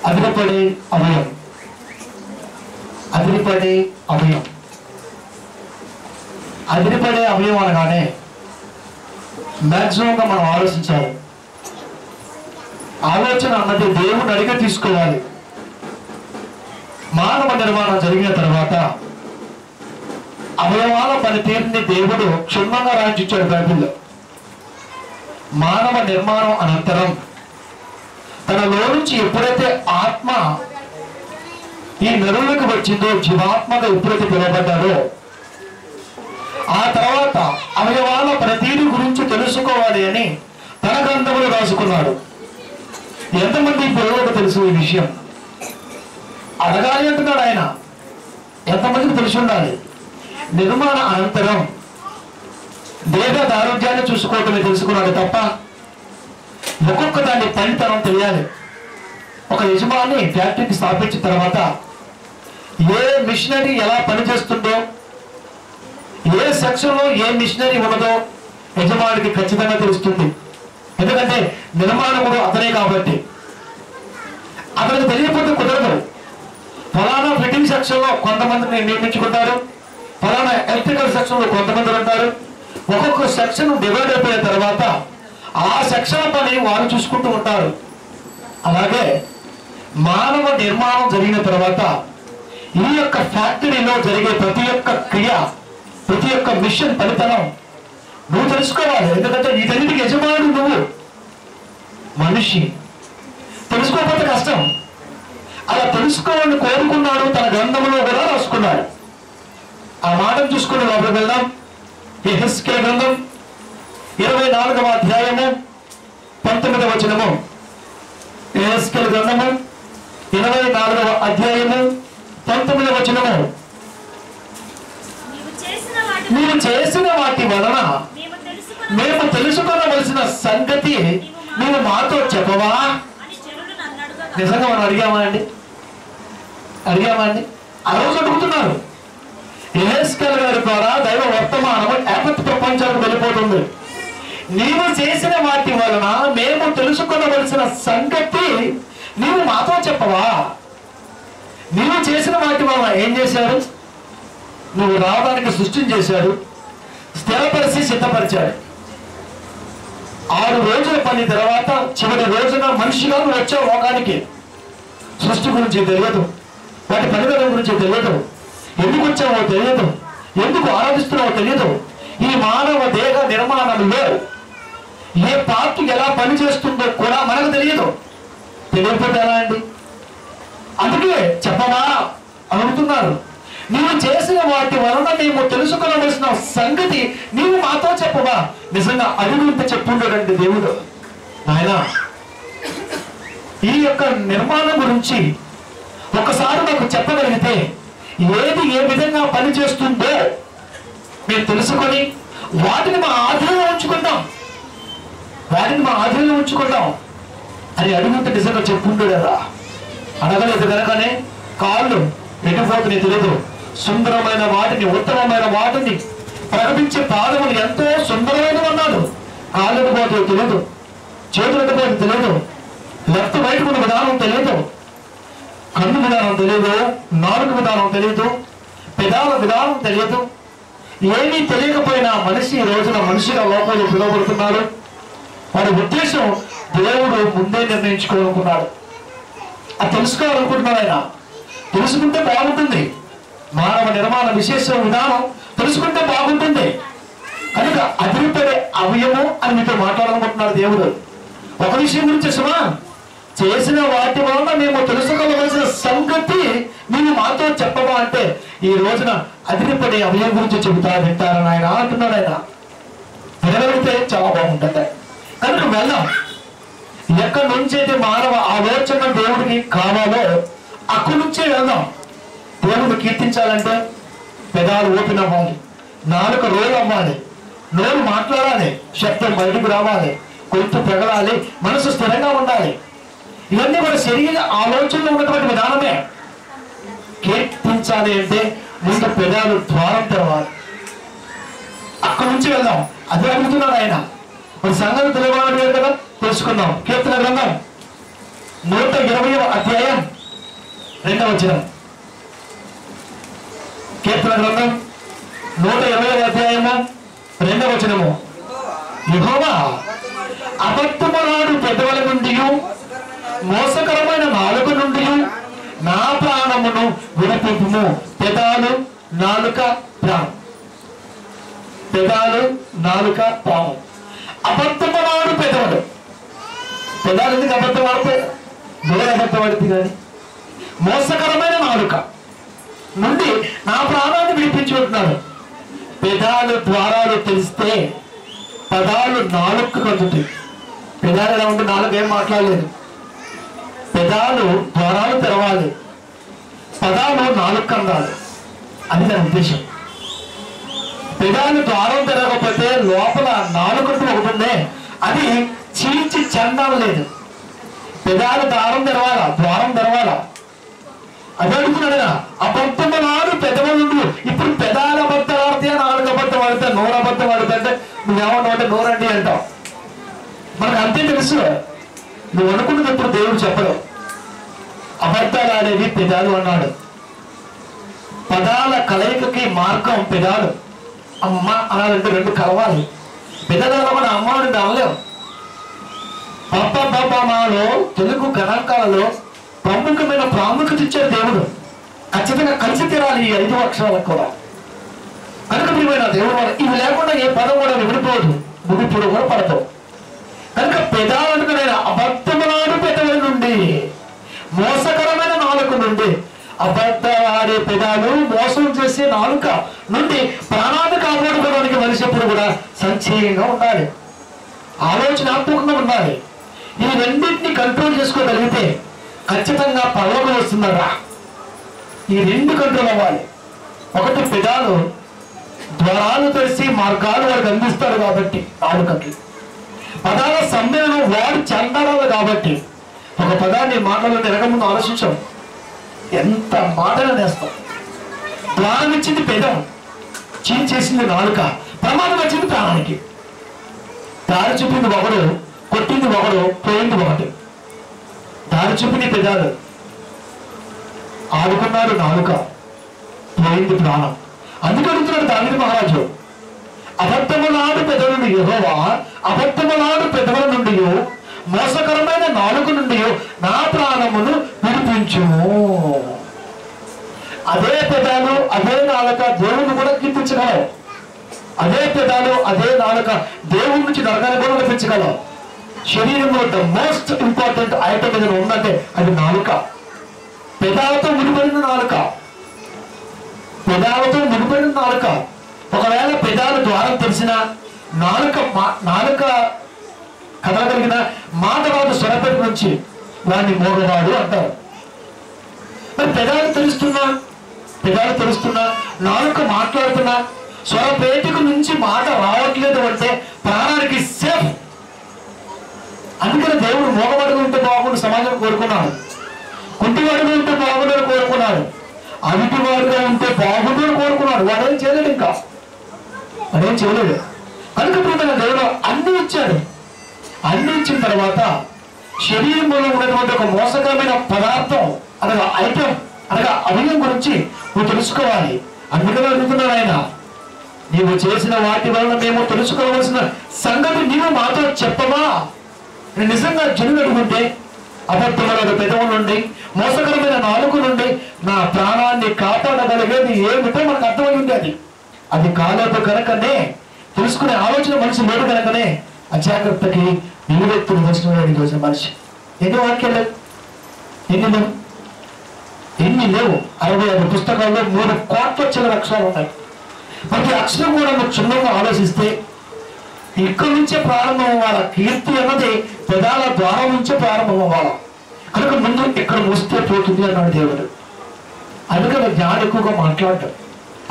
అదిరిపడే అవయం. అదిరిపడే అవయం. అదిరిపడే అవయం అనగానే మ్యాక్సిమంగా మనం ఆలోచించాలి. ఆలోచన అన్నది దేవుని అడిగి తీసుకోవాలి. మానవ నిర్మాణం జరిగిన తర్వాత అవయవాల పనితీరుని దేవుడు క్షుణ్ణంగా రాయించాడు బైబిల్లో. మానవ నిర్మాణం అనంతరం తనలో నుంచి ఎప్పుడైతే ఆత్మ ఈ నరులకు వచ్చిందో, జీవాత్మగా ఎప్పుడైతే పిలువబడ్డారో, ఆ తర్వాత అవయవాల పనితీరు గురించి తెలుసుకోవాలి అని తన గ్రంథములు రాసుకున్నాడు. ఎంతమంది పిల్లలకు తెలుసు ఈ విషయం? అడగాలి అంటున్నాడు ఆయన. ఎంతమందికి తెలిసి ఉండాలి? నిర్మాణ అనంతరం దేహ ఆరోగ్యాన్ని చూసుకోవటమే తెలుసుకున్నాడు తప్ప ఒక్కొక్క దాని పనితనం తెలియాలి. ఒక యజమాని ఫ్యాక్టరీకి స్థాపించిన తర్వాత ఏ మిషనరీ ఎలా పనిచేస్తుందో, ఏ సెక్షన్లో ఏ మిషనరీ ఉన్నదో యజమానికి ఖచ్చితంగా తెలుస్తుంది. ఎందుకంటే నిర్మాణకుడు అతనే కాబట్టి. అతనికి తెలియకపోతే కుదరదు. ఫలానా ఫిట్టింగ్ సెక్షన్లో కొంతమందిని నియమించుకుంటారు, ఫలానా ఎలక్ట్రికల్ సెక్షన్లో కొంతమంది ఉంటారు. ఒక్కొక్క సెక్షన్ డివైడ్ అయిపోయిన తర్వాత ఆ సెక్షన్ పని వారు చూసుకుంటూ ఉంటారు. అలాగే మానవ నిర్మాణం జరిగిన తర్వాత ఈ యొక్క ఫ్యాక్టరీలో జరిగే ప్రతి ఒక్క క్రియ, ప్రతి ఒక్క మిషన్ ఫలితనం నువ్వు తెలుసుకోవాలి. ఎందుకంటే వీటన్నిటికి యజమానుడు నువ్వు, మనిషి. తెలుసుకోకపోతే కష్టం. అలా తెలుసుకోవాలని కోరుకున్నాడు, తన గ్రంథంలో కూడా రాసుకున్నాడు. ఆ మాటను చూసుకుని లోపలికి వెళ్దాం. యెహెజ్కేలు గ్రంథం 24వ అధ్యాయము 19వ వచనము. యెహెజ్కేలు గ్రంథము 24వ అధ్యాయము 19వ వచనము. నీవు చేసిన వాటి వలన మేము తెలుసుకోవలసిన సంగతి నువ్వు మాతో చెప్పవా? నిజంగా మనం అడిగామా అండి? ఆ రోజు అడుగుతున్నారు. యెహెజ్కేలు గారి ద్వారా దైవ వర్తమానము యావత్ ప్రపంచానికి వెళ్ళిపోతుంది. నీవు చేసిన వాటి వలన మేము తెలుసుకోవలసిన సంగతి నీవు మాతో చెప్పవా? నీవు చేసిన వాటి వలన ఏం చేశారు? నువ్వు రావడానికి సృష్టిని చేశాడు, స్థిరపరిచి సిద్ధపరిచాడు. 6 రోజుల పని తర్వాత చివరి రోజున మనిషిగా నువ్వు వచ్చావు లోకానికి. సృష్టి గురించి తెలియదు, వాటి పనితనం గురించి తెలియదు, ఎందుకు వచ్చావో తెలియదు, ఎందుకు ఆరాధిస్తున్నావో తెలియదు. ఈ మానవ దేహ నిర్మాణంలో ఏ పార్ట్ ఎలా పనిచేస్తుందో కూడా మనకు తెలియదు. తెలియకపోతే ఎలా అండి? అందుకే చెప్పవా అడుగుతున్నారు. నీవు చేసిన వాటి వలన మేము తెలుసుకోవలసిన సంగతి నీవు మాతో చెప్పవా? నిజంగా అడుగుంటే చెప్పుండడండి దేవుడు. నాయన, ఈ యొక్క నిర్మాణం గురించి ఒకసారి నాకు చెప్పగలిగితే ఏది ఏ విధంగా పనిచేస్తుందో మేము తెలుసుకొని వాటిని మా ఆధీనంలో ఉంచుకుంటాం అని అడుగుంటే నిజంగా చెప్పుండేదా? అడగలేదు కనుకనే కాళ్ళు ఎటుపోతున్నాయి తెలియదు. సుందరమైన వాటిని, ఉత్తమమైన వాటిని ప్రకటించే పాదములు ఎంతో సుందరమైన అన్నాడు. కాళ్ళకు పోతే తెలియదు, చేతులకు పోతే తెలియదు, లెఫ్ట్ రైట్ ఉన్న విధానం తెలియదు, కన్ను విధానం తెలియదు, నాలుగు విధానం తెలియదు, పెదాల విధానం తెలియదు. ఏమీ తెలియకపోయినా మనిషి ఈ రోజున మనిషిగా లోపల పిలువబడుతున్నాడు. వాడి ఉద్దేశం దేవుడు ముందే నిర్ణయించుకోవాలనుకున్నాడు. అది తెలుసుకోవాలనుకుంటున్నాడు ఆయన. తెలుసుకుంటే బాగుంటుంది. మానవ నిర్మాణ విశేష విధానం తెలుసుకుంటే బాగుంటుంది. కనుక అదిరిపడే అవయవం అని మీతో మాట్లాడాలనుకుంటున్నాడు దేవుడు. ఒక విషయం గురించి సుమా, చేసిన వాటి వలన మేము తెలుసుకోవలసిన సంగతి మీరు మాతో చెప్పవా అంటే ఈ రోజున అదిరిపడే అవయవం గురించి వింటారని ఆయన అంటున్నాడు. ఆయన వినగలిగితే చాలా బాగుంటుంది. కనుక వెళ్దాం. ఎక్కడి నుంచి అయితే మానవ ఆలోచన దేవుడికి కావాలో అక్కడి నుంచే వెళ్దాం. దేవుడు కీర్తించాలంటే పెదాలు ఓపెన్ అవ్వాలి, నాలుక రోలు అవ్వాలి, నోరు మాట్లాడాలి, శబ్దం బయటకు రావాలి, గొంతు పెగలాలి, మనసు స్థిరంగా ఉండాలి. ఇవన్నీ కూడా శరీర ఆలోచనలో ఉన్నటువంటి విధానమే. కీర్తించాలి అంటే ముందు పెదాలు ద్వారం తెరవాలి. అక్కడి నుంచి వెళ్దాం. అదే అడుగుతున్నాడు ఆయన. మరి సంగతి తెలియాలి కదా, తెలుసుకుందాం. కీర్తన గ్రంథం 120వ అధ్యాయం 2వ వచనం, కీర్తన గ్రంథం 120వ అధ్యాయము 2వ వచనము. యెహోవా అబద్ధములాడు పెదవుల నుండి మోసకరమైన నాలుక నుండి నా ప్రాణమును విడిపింపుము. పెదాలు, నాలుక, ప్రాణం. పెదాలు, నాలుక, ప్రాణం. అబద్ధములాడు పెదవులు. పెదాలు ఎందుకు అబద్ధం ఆడితే? దూరం అబద్ధం ఆడితే కానీ. మోసకరమైన నాలుక నుండి నా ప్రాణాన్ని విడిపించుకుంటున్నాడు. పెదాలు ద్వారాలు తెలిస్తే పదాలు నాలుగు కదుతాయి. పెదాలు ఎలా ఉంటే నాలుగు ఏం మాట్లాడలేదు. పెదాలు ద్వారాలు తెరవాలి, పదాలు నాలుగు కందాలి. అది నా ఉద్దేశం. పెదాలు ద్వారం తెరవకపోతే లోపల నాలుగు ఒకటి ఉందే, అది చీల్చి చందాలు లేదు. పెదాలు ద్వారం తెరవాలా. అది అడుగుతున్నాడు. అబద్ధములాడు పెదవులు. ఇప్పుడు పెదాలు అబద్ధం ఆడితే, నాలుగు అబద్ధం ఆడితే, నోరు అబద్ధం ఆడితే అంటే నువ్వేమన్నా అంటే నోరండి అంటావు. మనకు అంతే తెలుసు. నువ్వు అనుకున్నది ఇప్పుడు దేవుడు చెప్పడు. అబద్ధాలు ఆడేవి పెదాలు అన్నాడు. పదాల కలయికకి మార్గం పెదాలు. అమ్మ అనాలంటే రెండు కలవాలి. పెదాల కూడా అమ్మ నుండి అనలేవు. పప్పమాలో తెలుగు గణాంకాలలో ప్రముఖమైన ప్రాముఖ్యత ఇచ్చాడు దేవుడు. ఖచ్చితంగా కలిసి తీరాలి ఈ 5 అక్షరాలకు కూడా. కనుక ప్రియమైన దేవుడు ఇవి లేకుండా ఏ పదం కూడా విడిపోదు, ముడిపుడు కూడా పడతావు. కనుక పెదాలకు నేను అబద్ధములాడు పెదవుల నుండి, మోసకరమైన నాలుక నుండి, అబద్ధమాడే పెదాలు, మోసం చేసే నాలుక నుండి ప్రాణాన్ని కాపాడుకోవడానికి మనిషి ఎప్పుడు కూడా సంచయంగా ఉండాలి, ఆలోచనాత్మకంగా ఉండాలి. ఈ రెండింటిని కంట్రోల్ చేసుకోగలిగితే ఖచ్చితంగా పరలోకం వస్తుందరా. ఈ 2 కంట్రోల్ అవ్వాలి. ఒకటి పెదాలు ద్వారాలు తెలిసి మార్గాలు వాడికి అందిస్తాడు కాబట్టి నాలుకకి. పదాల సమ్మేళనం వాడు చెందాలి కాబట్టి ఒక పదాన్ని మాటలు తిరగముందు ఆలోచించాం. ఎంత మాటలు నేస్తాం. ద్వారం ఇచ్చింది పెదం, చేసింది నాలుక, ప్రమాదం వచ్చింది ప్రాణానికి. దారి చూపింది ఒకడు, కొట్టింది ఒకడు, పోయింది ఒకటి. దారి చూపింది పెదాలు, ఆడుకున్నాడు నాలుక, పోయింది ప్రాణం. అందుకు అడుగుతున్నాడు దావీదు మహారాజు, అబద్ధములాడు పెదవుల నుండి యెహోవా, అబద్ధములాడు పెదవుల నుండి మోసకరమైన నాలుక నుండి నా ప్రాణమును విడిపించుము. అదే పెదాలు, అదే నాలుక దేవుని కూడా కీర్తించగలవు. అదే పెదాలు, అదే నాలుక దేవుడి నుంచి నరకాన్ని కూడా నడిపించగలవు. శరీరంలో ద మోస్ట్ ఇంపార్టెంట్ ఐటమ్ ఏదైనా ఉందంటే అది నాలుక. పెదాలతో ముడిపడిన నాలుక, పెదాలతో ముడిపడిన నాలుక. ఒకవేళ పెదాల ద్వారం తెలిసిన నాలుక కదలగలిగిన మాటవాడు స్వరపేట నుంచి వాడిని మోగవాడు అంటారు. మరి పెదాలు తెలుస్తున్నా నాలుక మాట్లాడుతున్నా స్వరపేటకు నుంచి మాట రావట్లేదు అంటే ప్రాణానికి సేఫ్. అందుకని దేవుడు మోగవాడుగా ఉంటే బాగుండు సమాజం కోరుకున్నాడు, కుంటివాడుగా ఉంటే బాగుండని కోరుకున్నాడు, అవిటివాడుగా ఉంటే బాగుండని కోరుకున్నాడు. వాడేం చేయలేడు, ఇంకా వాడేం చేయలేడు. కనుక ప్రియమైన దేవుడు అన్ని ఇచ్చాడు. అన్ని ఇచ్చిన తర్వాత శరీరంలో ఉన్నటువంటి ఒక మోసకరమైన పదార్థం అనగా ఐటమ్ అనగా అవయవం గురించి నువ్వు తెలుసుకోవాలి. అందుకనే అడుగుతున్నాడు ఆయన, నీవు చేసిన వాటి వలన మేము తెలుసుకోవాల్సిన సంగతి నీవు మాతో చెప్పవా? నేను నిజంగా జనులు అడుగుంటే అబద్ధముల పెదవు నుండి, మోసకరమైన నాలుక నుండి నా ప్రాణాన్ని కాపాడగలిగేది ఏమిటో మనకు అర్థమై ఉండేది. అది కాలేదు కనుకనే, తెలుసుకునే ఆలోచన మనిషి లేదు కనుకనే అజాగ్రత్తకి నిలువెత్తులు వచ్చిన రోజు మనిషి. ఎన్ని వాక్యాలు, ఎన్ని లేవు. 65 పుస్తకాల్లో 3 కోట్ల చిల్లర అక్షరాలు ఉన్నాయి. ప్రతి అక్షరం కూడా నువ్వు క్షుణ్ణంగా ఆలోచిస్తే ఇక్కడి నుంచే ప్రారంభం అవ్వాలి. కీర్తి అన్నది పెదాల ద్వారం నుంచే ప్రారంభం అవ్వాలి. కనుక ముందు ఇక్కడ మూస్తే పోతుంది అన్నాడు దేవుడు. అందుకని జ్ఞానం ఎక్కువగా మాట్లాడటం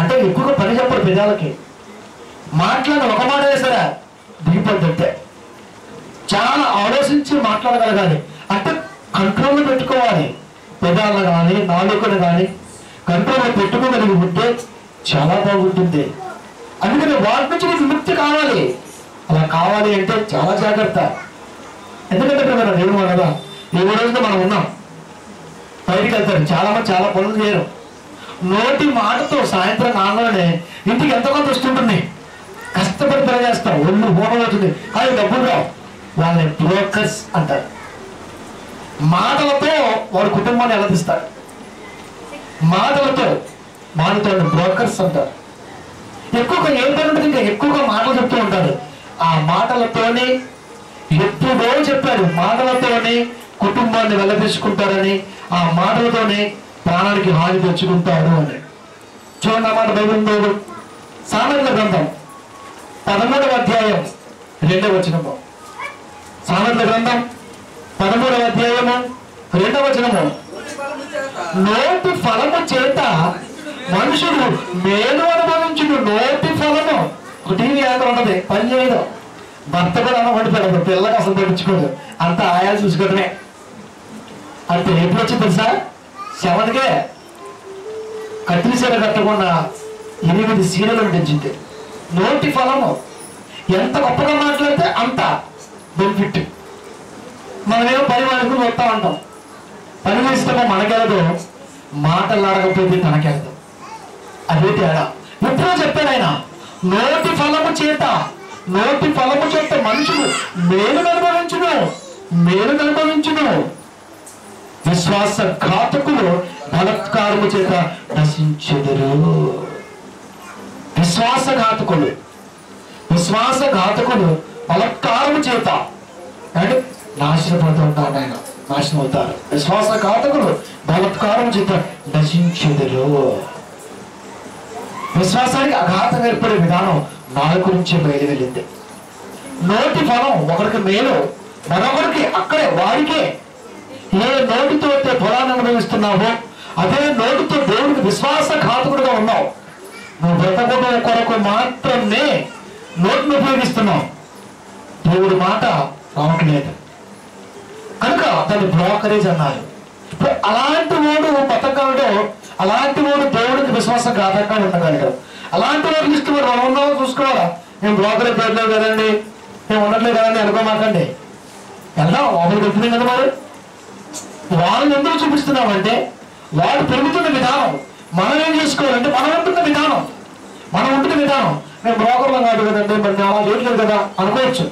అంటే ఎక్కువగా పని చెప్పడు. పెదాలకి మాట్లాడిన ఒక మాట సరే దిగిపోద్దంటే చాలా ఆలోచించి మాట్లాడగలగాలి. అంటే కంట్రోల్లో పెట్టుకోవాలి. పెదాలను కానీ నాలుకను కానీ కంట్రోల్లో పెట్టుకోగలిగి ఉంటే చాలా బాగుంటుంది. అందుకని వాటి నుంచి నీకు విముక్తి కావాలి. అలా కావాలి అంటే చాలా జాగ్రత్త. ఎందుకంటే దేవుడు అనగా ఈ రోజున మనం ఉన్నాం, పైకి బయటికి వెళ్తారు, చాలా మంది చాలా పనులు చేయరు. నోటి మాటతో సాయంత్రం కాగానే ఇంటికి ఎంత కొంత వస్తుంటుంది, కష్టపడి పని చేస్తాం, ఒళ్ళు హోటల్ అవుతుంది, కానీ డబ్బులు రావు. వాళ్ళని బ్రోకర్స్ అంటారు. మాటలతో వాడి కుటుంబాన్ని ఎలా తీస్తారు, మాటలతో బ్రోకర్స్ అంటారు. ఎక్కువగా ఏం పని ఉంటుంది, ఇంకా ఎక్కువగా మాటలు చెప్తూ ఉంటారు. ఆ మాటలతోనే ఎప్పుడో చెప్పారు, మాటలతోనే కుటుంబాన్ని వెళ్ళదీసుకుంటారని, ఆ మాటలతోనే ప్రాణానికి హాని తెచ్చుకుంటారు అని. చూడండి అన్నమాట బైబిల్ సామెతల గ్రంథం 13వ అధ్యాయం 2వ వచనము. సామెతల గ్రంథం 13వ అధ్యాయము 2వ వచనము. నోటి ఫలము చేత మనుషుడు మేలు అనుభవించుడు. నోటి ఫలము ఒక టీవీ యాంకర్ ఉన్నది, పని చేయదు, భర్త కూడా అన్నం వండి పెడదు, పిల్లకి అసలు తెప్పించుకోదు, అంత ఆయాలు చూసుకోవడమే. అంటే ఎప్పుడు వచ్చింది తెలుసా, 7కే కత్తిరి సీర కట్టకుండా 8 సీరలు తెచ్చింది. నోటి ఫలము ఎంత గొప్పగా మాట్లాడితే అంత బెనిఫిట్. మనమేమో పని మాట్లాడుకుని వస్తా ఉంటాం, పని చేస్తామో మనకెళ్ళదు, మాటలాడకపోతే తనకెళ్ళదు. అదే తేడా. ఎప్పుడో చెప్పాడు ఆయన, నోటి ఫలము చేత మనుషులు మేలు అనుభవించును. విశ్వాసఘాతకులు బలత్కారము చేత నశించెదరు. విశ్వాసఘాతకులు బలత్కారము చేత అంటే నాశనపడుతూ ఉంటారు, ఆయన నాశనం అవుతారు. విశ్వాసఘాతకులు బలత్కారం చేత నశించెదరు. విశ్వాసానికి అఘాతం ఏర్పడే విధానం నాలుగు నుంచి బయలు వెళ్ళింది. నోటి ఫలం ఒకరికి మేలు, మరొకరికి అక్కడే వారికే. ఏ నోటితో అయితే ఫలాన్ని అనుభవిస్తున్నావో అదే నోటితో దేవుడికి విశ్వాసఘాతకుడుగా ఉన్నావు. నువ్వు బ్రతకడం కొరకు మాత్రమే నోటిని ఉపయోగిస్తున్నావు, దేవుడి మాట రావట్లేదు కనుక దాన్ని బ్రోకరేజ్ అన్నారు. ఇప్పుడు అలాంటి వాడు బతకగలడు, అలాంటి వాడు దేవుడికి విశ్వాసఘాతంగా ఉండగలడు. అలాంటి వాడికి ఇష్టపడి మనం ఉన్నామో చూసుకోవాలా. మేము బ్రోకరేజ్ పెట్టలేదు కదండి, మేము ఉండట్లేదు కదండి అనుకోమాకండి. వెళ్దాం, ఒకరికి వచ్చింది కదా. మరి వాళ్ళని ఎందుకు చూపిస్తున్నామంటే వాడు పెరుగుతున్న విధానం మనం ఏం చేసుకోవాలంటే మనం ఉంటున్న విధానం. మేము బ్రోకర్లో కాదు కదండి, మరి అలా చేయట్లేదు కదా అనుకోవచ్చు.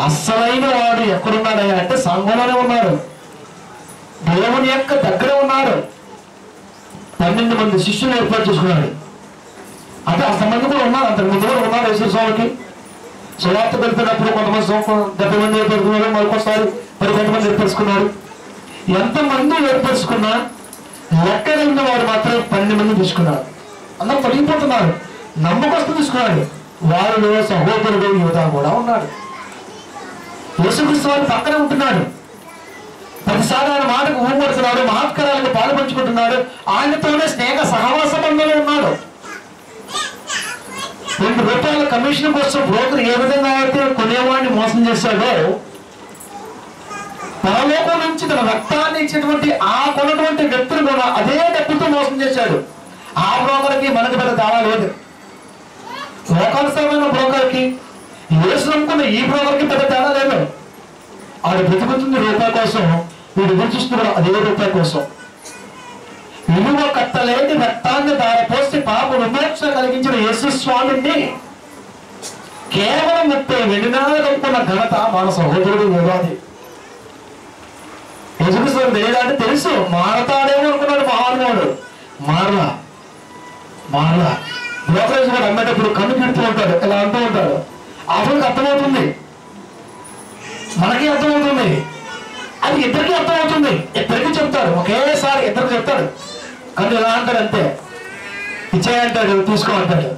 అస్సలైన వాడు ఎక్కడున్నాడయ్యా అంటే సంఘంలోనే ఉన్నాడు, దేవుని యొక్క దగ్గర ఉన్నాడు. 12 మంది శిష్యులు ఏర్పాటు చేసుకున్నాడు. అంటే అంతమంది కూడా ఉన్నారు, అంతకుముందు కూడా ఉన్నారు. యేసుస్వామికి సువార్త వెళ్తున్నప్పుడు కొంతమంది 70 మంది ఏర్పడుతున్నారు, మరికొకసారి 10 మంది ఏర్పరుచుకున్నారు. ఎంతమంది ఏర్పరుచుకున్నా లెక్కగలిగిన వాడు మాత్రం 12 మంది తీసుకున్నారు. అందరూ పడిపోతున్నారు, నమ్మకస్తు తీసుకున్నాడు. వారిలో సహోదరుడు యోధ కూడా ఉన్నాడు. యేసుక్రీస్తు వారి పక్కనే ఉంటున్నాడు. ప్రతిసారి ఆయన మాటకు ఊపడుతున్నాడు, మహత్కారాలకు పాల్పంచుకుంటున్నాడు, ఆయనతోనే స్నేహ సహవాస బంధంలో ఉన్నాడు. 2 రూపాయల కమిషన్ కోసం బ్రోకర్ ఏ విధంగా అయితే కొనేవాడిని మోసం చేశాడో, పరలోకం నుంచి తన రక్తాన్ని ఇచ్చేటువంటి ఆ కొన్నటువంటి వ్యక్తులు కూడా అదే డబ్బుతో మోసం చేశాడు. ఆ బ్రోకర్కి మనకి పెద్ద తేడా లేదు. లోకానుసారమైన బ్రోకర్కి, యేసు నమ్ముకున్న ఈ బ్రోకర్కి పెద్ద తేడా లేదు. ఆడు బ్రతుకుతుంది రూపాయి కోసం, వీడు గుర్తిస్తున్నాడు అదే రూపాయి కోసం. విలువ కట్టలేని రక్తాన్ని దారపోసి పాప విమోచన కలిగించిన యేసు స్వామిని కేవలం 30 వెండినాలనుకున్న ఘనత మన సహోదరుడు యోధాది. యేసుక్రీస్తు తెలియదంటే తెలుసు, మారతాడేమో అనుకున్నాడు మహానుభావుడు. మారలా బ్రోకరేజ్ కూడా అమ్మేటప్పుడు కన్ను పెడుతూ ఉంటాడు, ఇలా అంటూ ఉంటాడు. అతనికి అర్థమవుతుంది, మనకి అర్థమవుతుంది, అది ఇద్దరికి అర్థమవుతుంది. ఇద్దరికి చెప్తాడు, ఒకేసారి ఇద్దరికి చెప్తాడు. కానీ ఎలా అంటాడు అంతే, ఇచ్చేయంటాడు, తీసుకో అంటాడు.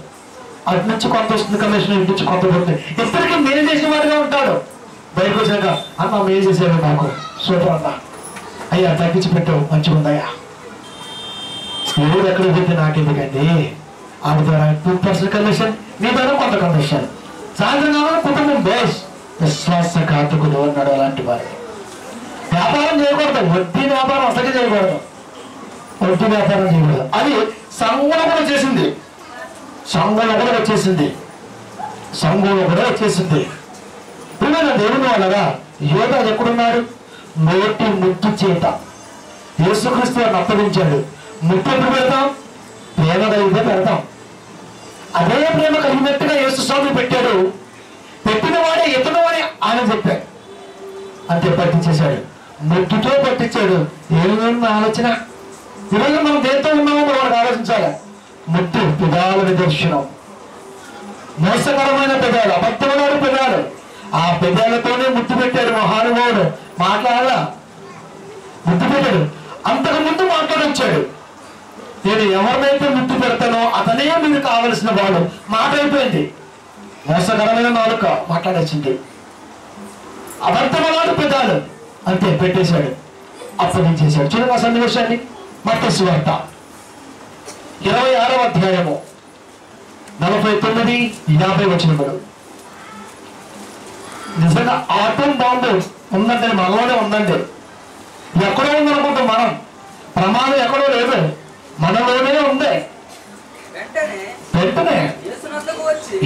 అటు నుంచి కొంత వస్తుంది కమిషన్, ఇటు నుంచి కొంత పోతుంది. ఇద్దరికి మేలు చేసిన వాడిగా ఉంటాడు. బయటకు వచ్చాక అన్న మేలు చేసేవి నాకు సూపర్ అన్న, అయ్యా తగ్గించి పెట్టావు మంచిగా ఉందయ్యా. ఎవరు ఎక్కడ పోతే నాకెందుకండి, ఆమె ద్వారా 2% కమిషన్, మీ ద్వారా కొంత కమిషన్. సాయంత్రం కావాలి కుటుంబం బేస్. విశ్వాసఘాతకుడు అన్నాడు. అలాంటి వారు వ్యాపారం చేయకూడదు, వడ్డీ వ్యాపారం అసలు చేయకూడదు. అది సంఘంలో కూడా వచ్చేసింది. ప్రియమైన దేవుని వాళ్ళగా యోధ ఎక్కడున్నాడు? నోటి ముద్దు చేత యేసుక్రీస్తు వారిని అప్పగించాడు. ముట్టు ఎప్పుడు పెడతాం? ప్రేమ కలిగితే పెడతాం. అదే ప్రేమ కలిగినట్టుగా యేసు స్వామి పెట్టాడు. పెట్టిన వాడే ఎత్తునవాడే ఆయన చెప్పాడు. అంతే పట్టించేశాడు. ముట్టుతో పట్టించాడు. ఏమైనా ఆలోచన? ఈరోజు మనం దేంతో ఉన్నామో మనకు ఆలోచించాలి. ముట్టు పెదాల నిదర్శనం. మోసకరమైన పెదాలు, అబద్ధమైన పెదాలు. ఆ పెదాలతోనే ముట్టు పెట్టాడు మహానుభావుడు. మాట్లాడాలా? ముట్టు పెట్టాడు. అంతకు ముందు మాట్లాడొచ్చాడు. నేను ఎవరినైతే ముట్టు పెడతానో అతనే మీరు కావలసిన వాడు. మాట అయిపోయింది. మోసకరమైన నాలుక మాట్లాడొచ్చింది. అబద్ధమైన పెదాలు అంతే పెట్టేశాడు, అప్పగించేశాడు. చూడండి ఆ సన్నివేశాన్ని. మత్తయి సువార్త 26వ అధ్యాయము 49-50 వచనములు. నిజంగా ఆటం బాంబు ఉందంటే మనలోనే ఉందండి. ఎక్కడో ఉందనుకుంటాం మనం. ప్రమాదం ఎక్కడో లేదు, మనలోనే ఉంది. వెంటనే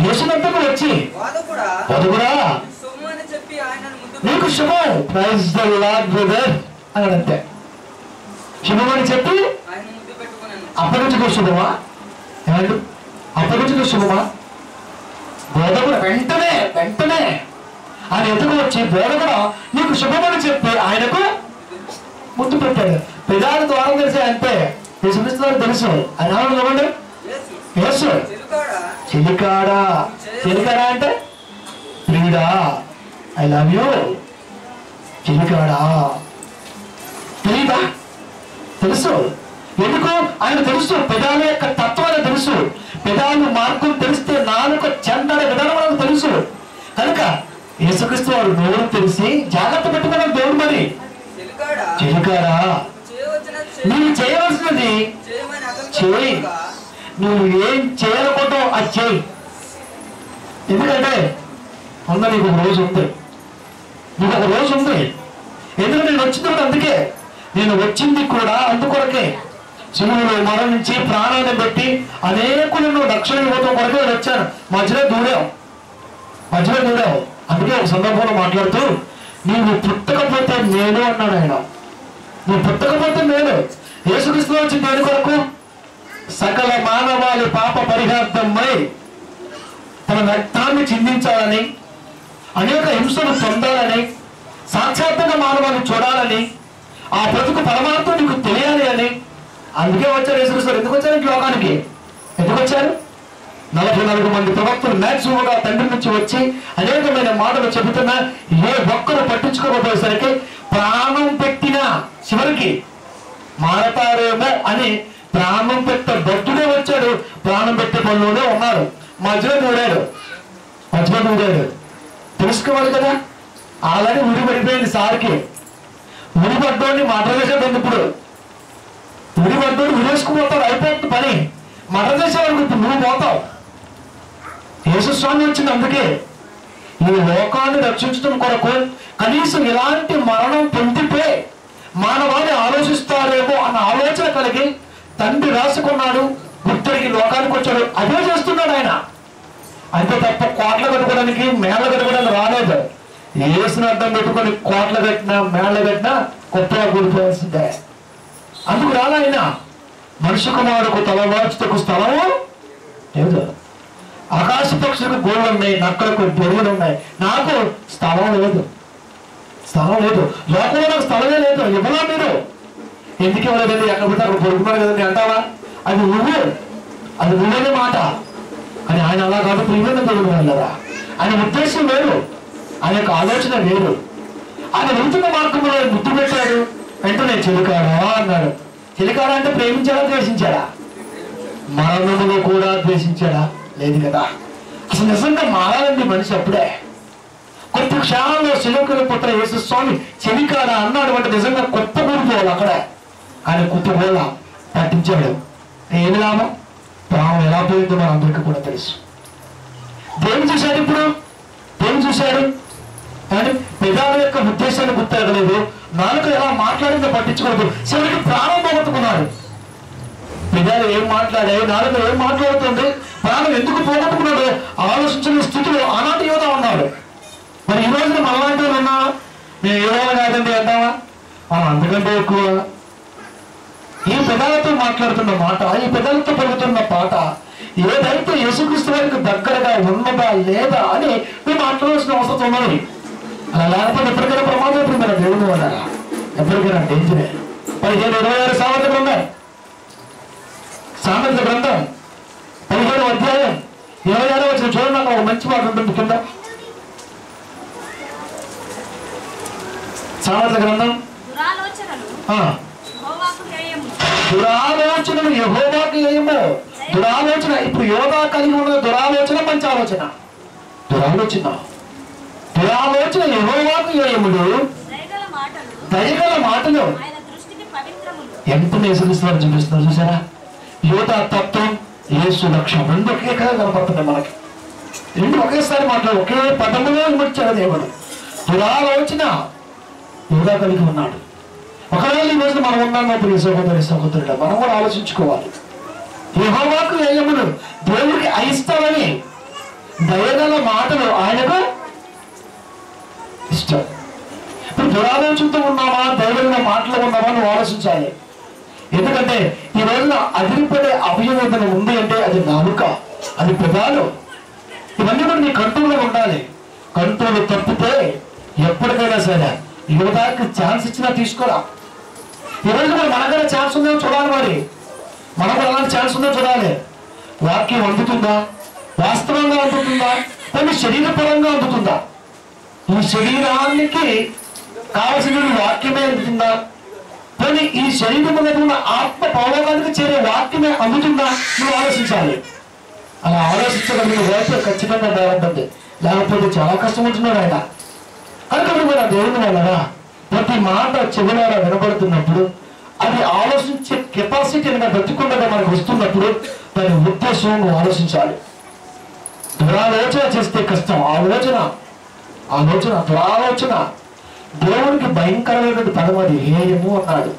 యేసునద్దకు వచ్చి వధువురా నీకు శుభం, ప్రైజ్ ది లార్డ్ బ్రదర్ అన్నాడంతే. శుభమని చెప్పి అప్పగించుకో శుభమా? ఏమంటు అప్పగించుకో శుభమా? బోధకుడు వెంటనే ఆయన ఎదుగు వచ్చి బోధకుడు నీకు శుభమని చెప్పి ఆయనకు ముద్దు పెట్టాడు. పెదాల ద్వారా తెలిసే అంతే. యేసుక్రీస్తు తెలుసు. ఆయన ఏమన్నాడు? యేసు చిలికాడా. చిలికాడా అంటే ప్రియుడా, ఐ లవ్ యూ. చిలికాడా తెలీదా? తెలుసు. ఎందుకు? ఆయన తెలుసు. పెదాల యొక్క తత్వాన్ని తెలుసు. పెదాలు మార్గం తెలిస్తే నాలుక చెందడ విధానం తెలుసు. కనుక యేసుక్రీస్తు వారు నోరు తెలిసి జాగ్రత్త పెట్టుకున్నాడు దేవుడు. మరి చిలికాడా నువ్వు చేయవలసినది చేయి. నువ్వు ఏం చేయాలనుకుంటావు అది చేయి. ఎందుకంటే అన్న నీకు ఒక రోజు ఉంది. నీకు ఒక రోజు ఉంది. ఎందుకంటే నేను వచ్చింది కూడా అందుకే. నేను వచ్చింది కూడా అందుకొరకే. శిలువలో మరణించి ప్రాణాన్ని పెట్టి అనేకులను రక్షణ ఇవ్వడం కొరకే నేను వచ్చాను. మధ్యలో దూరావు. అందుకే ఒక సందర్భంలో మాట్లాడుతూ నీవు పుట్టకపోతే నేను అన్నాడు ఆయన. నువ్వు పుట్టకపోతే నేను. యేసుక్రీస్తు వచ్చి దేని కొరకు? సకల మానవాళి పాప పరిహార్థమై తన రక్తాన్ని చిందించాలని, అనేక హింసలు పొందాలని, సాక్షాత్తుగా మానవాన్ని చూడాలని, ఆ బ్రతుకు పరమాత్మ నీకు తెలియాలి అని. అందుకే వచ్చారు యేసుక్రీస్తు. ఎందుకు వచ్చారు ఈ లోకానికి? ఎందుకు వచ్చారు? 44 మంది ప్రవక్తలు మ్యాక్సిమంగా తండ్రి నుంచి వచ్చి అనేకమైన మాటలు చెబుతున్నా ఏ ఒక్కరు పట్టించుకోకపోయేసరికి ప్రాణం పెట్టినా చివరికి మారతారేమో అని ప్రాణం పెట్టే భక్తుడే వచ్చాడు. ప్రాణం పెట్టే పనులోనే ఉన్నారు. మధ్యలో దూరాడు. తెలుసుకోవాలి కదా. ఆల్రెడీ ఉరి పడిపోయింది సార్కి. ఉరి పడ్డోడిని మటర్ చేసేది. ఇప్పుడు ఉరి పడ్డోడు ఉరేసుకుపోతాడు. అయిపోతుంది పని. మటర్ చేసేవాడికి ఇప్పుడు నువ్వు పోతావు. యేసుస్వామి వచ్చింది అందుకే. ఈ లోకాన్ని రక్షించడం కొరకు కనీసం ఇలాంటి మరణం పొందిపోయి మానవాన్ని ఆలోచిస్తారేమో అన్న ఆలోచన కలిగి తండ్రి రాసుకున్నాడు. గుర్తుడికి లోకానికి వచ్చాడు. అదే చేస్తున్నాడు ఆయన. అంతే తప్ప కోట్ల కట్టుకోవడానికి మేళ్ళ కట్టుకోవడానికి రాలేదు. యేసుని అర్థం పెట్టుకొని కోట్ల కట్టినా మేళ్ళ కట్టినా కొత్తగా కూలిపోవాల్సిందే. అందుకు రాలా ఆయన. మనిషి కుమారుడుకు తలవార్చుటకు స్థలము లేదు. ఆకాశ పక్షులకు గోళ్ళు ఉన్నాయి, నక్కలకు బొరుగులు ఉన్నాయి. నాకు స్థలం లేదు. లోకంలో నాకు స్థలమే లేదు. ఇవ్వలా మీరు? ఎందుకు ఇవ్వలేదండి? ఎక్కడ పోతే అక్కడ పొరుగున్నారు కదండి అంటావా? అది నువ్వనే మాట. కానీ ఆయన అలా కాదు. ప్రియమైన దేవుడు వెళ్ళరా. ఆయన ఉద్దేశం వేరు, ఆయన యొక్క ఆలోచన వేరు. ఆయన వెళ్తున్న మార్గంలో ముద్దు పెట్టాడు. వెంటనే చిలికాడా అన్నాడు. చిలికాడా అంటే ప్రేమించాడా, ద్వేషించాడా? మరణమును కూడా ద్వేషించాడా? లేదు కదా. అసలు నిజంగా మారాలండి మనిషి అప్పుడే. కొత్త క్షణంలో శిలువకు పుత్ర యేసుస్వామి చెలికాడా అన్నాడు అంటే నిజంగా కొత్త కూడిపోవాలి అక్కడ. ఆయన కొత్త గోళ పట్టించాడు. ఏమి లాభం? ప్రాణం ఎలా పోయిందో మన అందరికీ కూడా తెలుసు. దేవుడు చూశాడు. ఇప్పుడు దేవుడు చూశాడు. కానీ పెదాల యొక్క ఉద్దేశాన్ని గుర్తెరగలేదు. నాలుక ఎలా మాట్లాడిందో పట్టించుకోలేదు. చివరికి ప్రాణం పోగొట్టుకున్నాడు. పెదాలు ఏం మాట్లాడాయి, నాలుక ఏం మాట్లాడుతుంది, ప్రాణం ఎందుకు పోగొట్టుకున్నాడు ఆలోచించిన స్థితిలో ఆనాటి యోధ ఉన్నాడు. మరి ఈ రోజున మనలాంటి ఉన్నా మేము ఏ రోజు కాదండి అంటావా? మనం అంతకంటే ఎక్కువ ఈ పెదాలతో మాట్లాడుతున్న మాట, ఈ పెదాలతో పలుకుతున్న పాట ఏదైతే యేసుక్రీస్తు వారికి దగ్గరగా ఉన్నదా లేదా అని మేము మాట్లాడాల్సిన అవసరం ఉన్నది. అలా లేకపోతే ఎప్పటికైనా ప్రమాదం ఇప్పుడు మన దేవుని వల్ల ఎప్పటికైనా డేంజరే. 15-26 సామెత గ్రంథం, సామెత గ్రంథం 15వ అధ్యాయం 26వ వచనం చూడండి. నాకు ఒక మంచి మాట ఉంటుంది కింద. సామెత గ్రంథం, దురాలోచనలు యెహోవాకు హేయము. దురాలోచన, ఇప్పుడు యోగా కలిగి ఉన్న దురాలోచన మంచి ఆలోచన. దురాలోచన యెహోవాకు హేయములు, దయగల మాటలు ఎంత యేసుక్రీస్తుని చూపిస్తున్నారు చూసారా? యోధా తత్వం, యేసు లక్ష్యం రెండు ఒకే కదా కనపడుతున్నాయి మనకి. రెండు ఒకేసారి మాట్లాడు, ఒకే పదములో ఇమర్చాడు దేవుడు. దురాలోచన యోగా కలిగి ఉన్నాడు. ఒకవేళ ఈ రోజు మనం ఉన్నప్పుడు సహోదరుడు మనం కూడా ఆలోచించుకోవాలి. యెహోవాకు హేయములు, దేవుడికి అయిష్టమని దయగల మాటలు ఆయనకు ఇష్టం. ఇప్పుడు దురాలోచనతో ఉన్నామా, దయగలిగిన మాటలు ఉన్నామా నువ్వు ఆలోచించాలి. ఎందుకంటే ఈ రోజున అదిరిపడే అవయవం ఉంది అంటే అది నాలుక, అది పెదాలు. ఇవన్నీ కూడా నీ కంట్రోల్లో ఉండాలి. కంట్రోల్ తప్పితే ఎప్పటికైనా సరే యువతకి ఛాన్స్ ఇచ్చినా తీసుకోరా. ఈ రోజు కూడా మనకైనా ఛాన్స్ ఉందో చూడాలి. మరి మనకు అలాంటి ఛాన్స్ ఉందో చూడాలి. వాక్యం అందుతుందా, వాస్తవంగా అందుతుందా, కొన్ని శరీరపరంగా అందుతుందా? ఈ శరీరానికి కావలసిన వాక్యమే అందుతుందా, కానీ ఈ శరీరం ఉన్న ఆత్మ పౌలోకానికి చేరే వాక్యమే అందుతుందా? నువ్వు ఆలోచించాలి. అలా ఆలోచించగలిగిన వైపు ఖచ్చితంగా బాగుంటుంది. లేకపోతే చాలా కష్టం ఉంటున్నాడు ఆయన. అందుకని మన దేవుని వలన ప్రతి మాట చెవులారా వినబడుతున్నప్పుడు అది ఆలోచించే కెపాసిటీ అనేది బ్రతికుండగా మనకు వస్తున్నప్పుడు దాని ఉద్దేశం నువ్వు ఆలోచించాలి. దురాలోచన చేస్తే కష్టం. ఆలోచన దురాలోచన దేవునికి భయంకరమైనటువంటి పదం, అది హేయము అన్నాడు.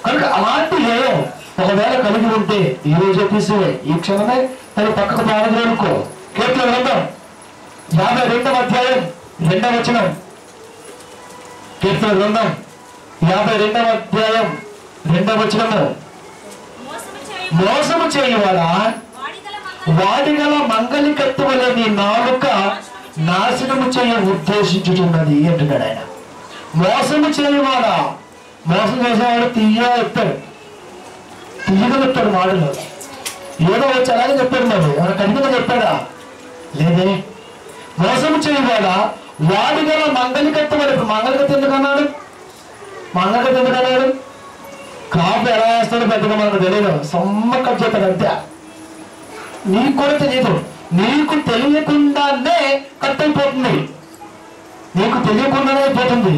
కనుక అలాంటి హేయం ఒకవేళ కలిగి ఉంటే ఈ రోజే తీసివే, ఈ క్షణమే దాన్ని పక్కకు పాడగలనుకో. కీర్తన గ్రంథం 52వ అధ్యాయం 2వ వచనం. కీర్తన గ్రంథం 52వ అధ్యాయం 2వ వచనము. మోసము చేయువాడా, వాడిగల మంగలి కత్తి వలె నీ నాలుక నాశనము చేయ ఉద్దేశించుతున్నది అంటున్నాడు ఆయన. మోసము చేయవాడా, మోసం చేసేవాడు తీయగా చెప్తాడు మాటలు. ఏదో వచ్చి అలాగే చెప్పాడు. మరి ఎవరు కఠినంగా చెప్పాడా? లేదే. మోసము చేయవాడా, వాడి గల మంగళకత్తి వాడు. ఇప్పుడు మంగళకత్తి ఎందుకు అన్నాడు? కాపు ఎలా వేస్తాడో పెద్దగా మనకు తెలియదు. సమ్మక్క చెప్తాడు అంతే. నీకు కూడా తెలియదు. నీకు తెలియకుండానే కట్ అయిపోతుంది. నీకు తెలియకుండానే అయిపోతుంది.